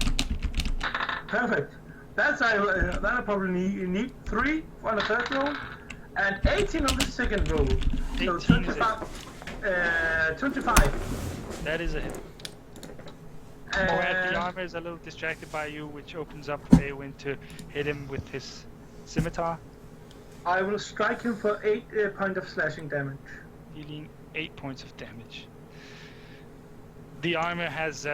Perfect. That I probably need 3 on the first roll, and 18 on the second roll. So 25. 25. That is a hit. Morad, the armor is a little distracted by you, which opens up for Eowyn to hit him with his scimitar. I will strike him for 8 points of slashing damage. Dealing 8 points of damage. The armor has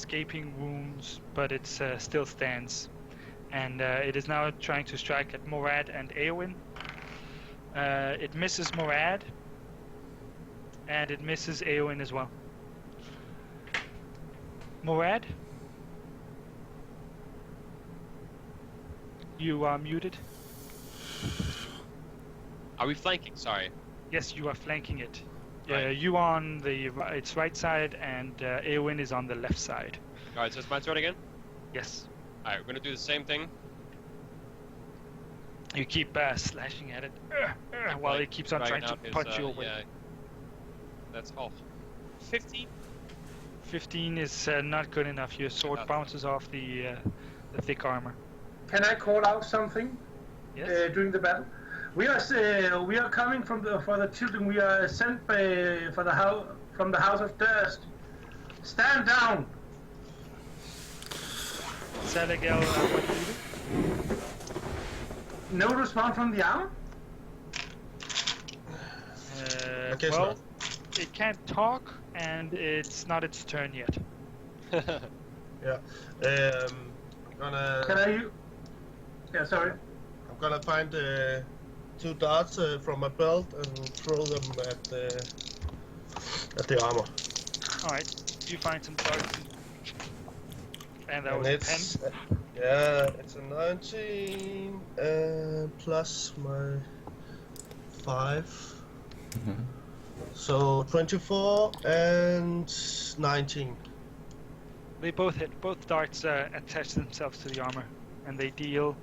gaping wounds, but it still stands. And it is now trying to strike at Morad and Eowyn. It misses Morad, and it misses Eowyn as well. Morad? You are muted. Are we flanking? Sorry. Yes, you are flanking it. You are on its right side, and Eowyn is on the left side. Alright, so it's my turn again? Yes. Alright, we're gonna do the same thing. You keep slashing at it while it keeps on trying to punch you away. Yeah. That's 15? 15 is not good enough. Your sword bounces off the thick armor. Can I call out something? Yes. During the battle? We are coming for the children. We are sent from the house of Durst. Stand down. Stalagel, what do you do? No response from the armor? I guess well, not. it can't talk, and it's not its turn yet. Yeah. Can I? Yeah, sorry. I'm gonna find 2 darts from my belt and throw them at the armor. Alright, you find some darts. And that was it's, 10. Yeah, it's a 19 plus my 5. So 24 and 19. They both hit. Both darts attach themselves to the armor, and they deal.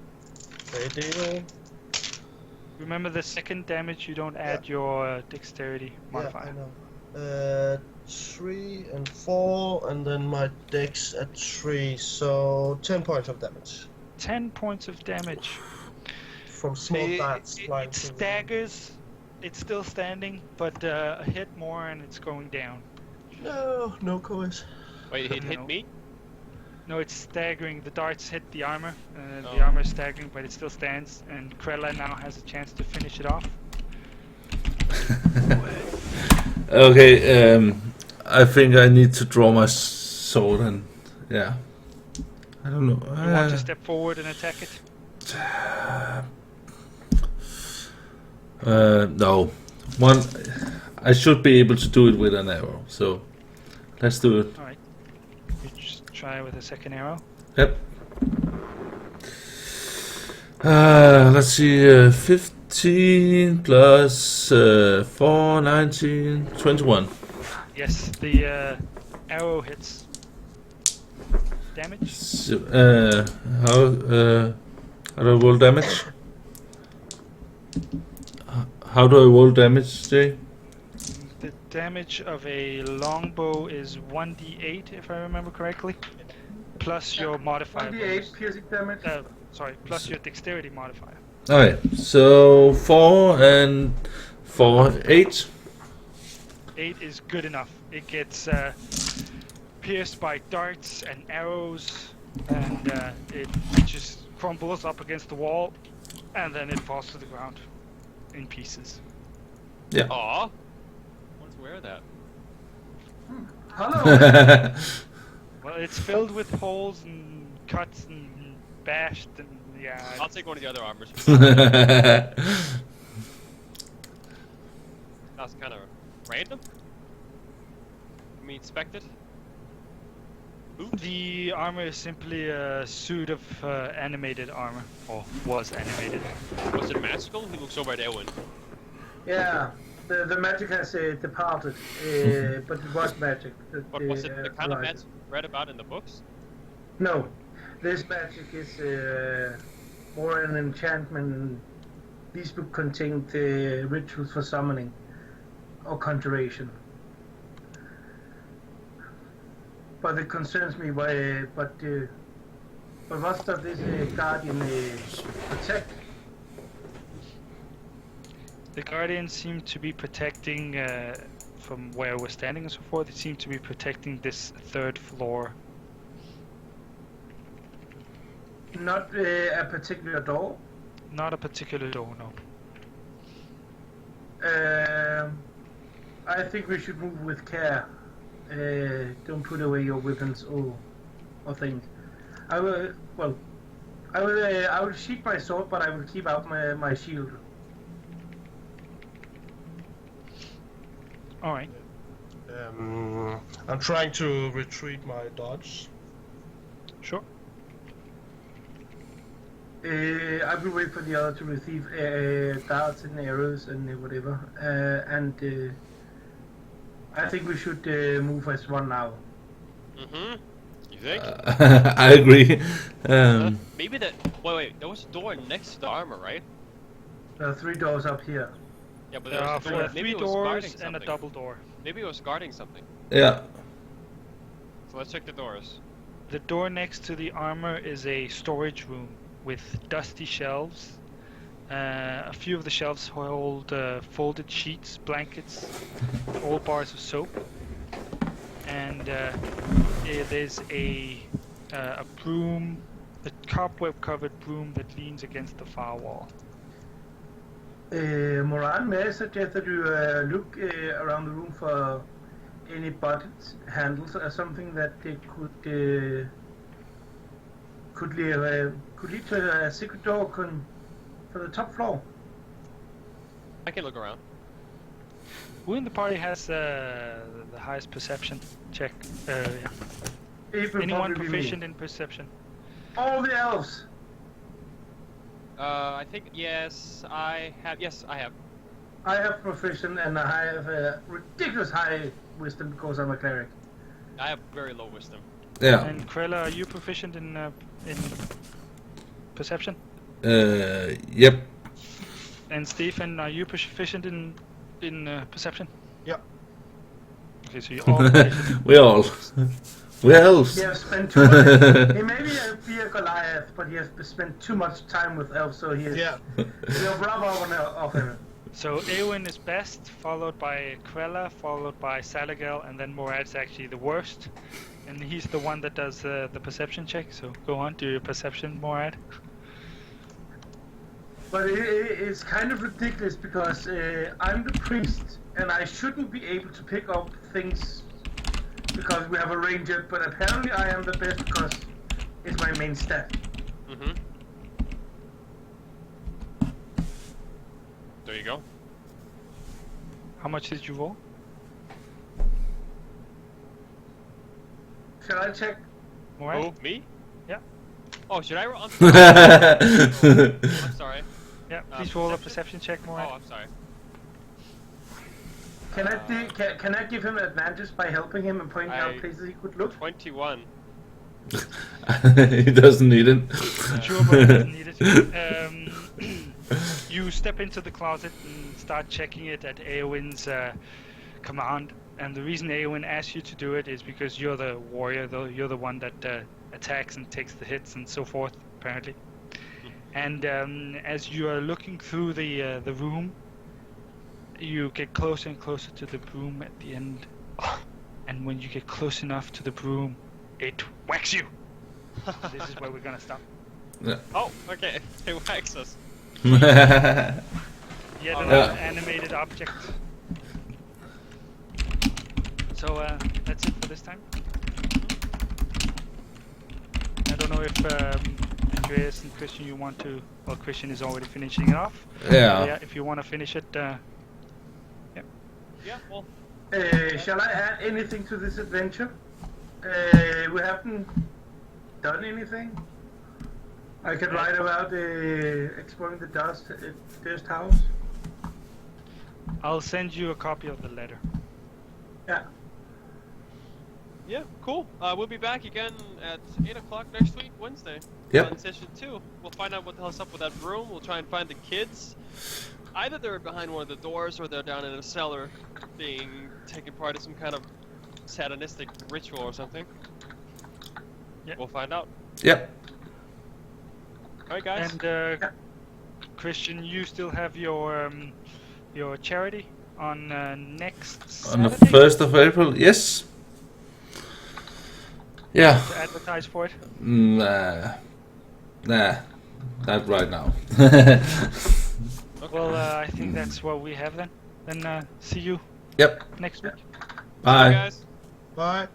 Remember the second damage, you don't add your dexterity modifier. Yeah, I know. 3 and 4, and then my dex at 3, so 10 points of damage. 10 points of damage. From small darts flying it through. staggers It's still standing, but a hit more and it's going down. No course. Wait, it hit No. me? No, it's staggering. The darts hit the armor. The Oh. armor is staggering, but it still stands. And Krella now has a chance to finish it off. Okay, I think I need to draw my sword and yeah. I don't know. You want to step forward and attack it? No. I should be able to do it with an arrow, so let's do it. Alright. You just try with a second arrow. Yep. Let's see, 15 plus 4, 19, 21. Yes, the arrow hits. Damage? So, how do I roll damage? How do I roll damage, Jay? The damage of a longbow is 1d8, if I remember correctly. Plus your modifier. 1d8 piercing damage. Plus your dexterity modifier. Okay, so 4 and 4, 8. 8 is good enough. It gets pierced by darts and arrows, and it just crumbles up against the wall, and then it falls to the ground in pieces. Yeah. Aw. I want to wear that. Hello. Well, it's filled with holes and cuts and bashed, and yeah. I'll take one of the other armors. That's kind of random. I mean, expected. The armor is simply a suit of animated armor, or was animated. Was it magical? He looks over at Eowyn. Yeah, the magic has departed, but it was magic. But was it the kind of magic read about in the books? No, this magic is more an enchantment. These books contained rituals for summoning or conjuration. But it concerns me why. But what does this guardian protect? The guardians seem to be protecting, from where we're standing and so forth, they seem to be protecting this third floor. Not a particular door. Not a particular door, no. I think we should move with care. Don't put away your weapons or things. I will sheath my sword, but I will keep out my shield. Alright. I'm trying to retreat my dodge. Sure. I will wait for the other to receive darts and arrows and whatever. I think we should move as one now. Mm-hmm. You think? I agree. Maybe that. Wait. There was a door next to the armor, right? There are 3 doors up here. Yeah, but There there are was a door. Maybe 3 it was guarding doors and a something. double door. Maybe it was guarding something. Yeah. So let's check the doors. The door next to the armor is a storage room with dusty shelves. A few of the shelves hold folded sheets, blankets, old bars of soap, and there's a broom, a cobweb-covered broom that leans against the far wall. Moran, may I suggest that you look around the room for any buttons, handles, or something that could lead to a secret door for the top floor? I can look around. Who in the party has the highest perception check? Yeah. It will Anyone probably be proficient me. in perception? All the elves. I think yes, I have. Yes, I have. I have proficient and I have a ridiculous high wisdom because I'm a cleric. I have very low wisdom. Yeah. And Krella, are you proficient in perception? Yep. And Stephen, are you proficient in perception? Yeah. Okay, so you all proficient. We all. We elves. He has spent too much. He may be a Goliath, but he has spent too much time with elves, so he is. Yeah. You'll rub off of him. So Eowyn is best, followed by Krella, followed by Salagel, and then Morad's actually the worst. And he's the one that does the perception check, so go on, do your perception, Morad. But it's kind of ridiculous because I'm the priest and I shouldn't be able to pick up things because we have a ranger, but apparently I am the best because it's my main stat. Mm-hmm. There you go. How much did you roll? Shall I check? Morad? Oh, me? Yeah. Oh, should I roll? I'm sorry. I'm sorry. Yeah, please roll a perception check, Morad. Oh, I'm sorry. Can I give him advantage by helping him and pointing out places he could look? 21. He doesn't need it. Sure, but doesn't need it. You step into the closet and start checking it at Eowyn's command. And the reason Eowyn asks you to do it is because you're the warrior, though you're the one that attacks and takes the hits and so forth, apparently. And as you are looking through the room, you get closer and closer to the broom at the end. And when you get close enough to the broom, it whacks you. This is where we're gonna stop. Yeah. Oh, okay. It whacks us. Yet another animated object. So that's it for this time. I don't know if Andreas and Christian you want to. Well, Christian is already finishing it off. Yeah. If you want to finish it. Yeah, well. Shall I add anything to this adventure? We haven't done anything. I could write about exploring the Durst house. I'll send you a copy of the letter. Yeah. Yeah, cool. We'll be back again at 8 o'clock next week, Wednesday. Yep. On session 2. We'll find out what the hell's up with that room. We'll try and find the kids. Either they're behind one of the doors or they're down in a cellar being taken part in some kind of satanistic ritual or something. Yep. We'll find out. Yep. Alright, guys. And Christian, you still have your charity on next On the Saturday? 1st of April, yes. Yeah. To advertise for it? Nah, not right now. Okay. Well, I think that's what we have then. Then see you Yep. next week. Bye, Bye. guys. Bye.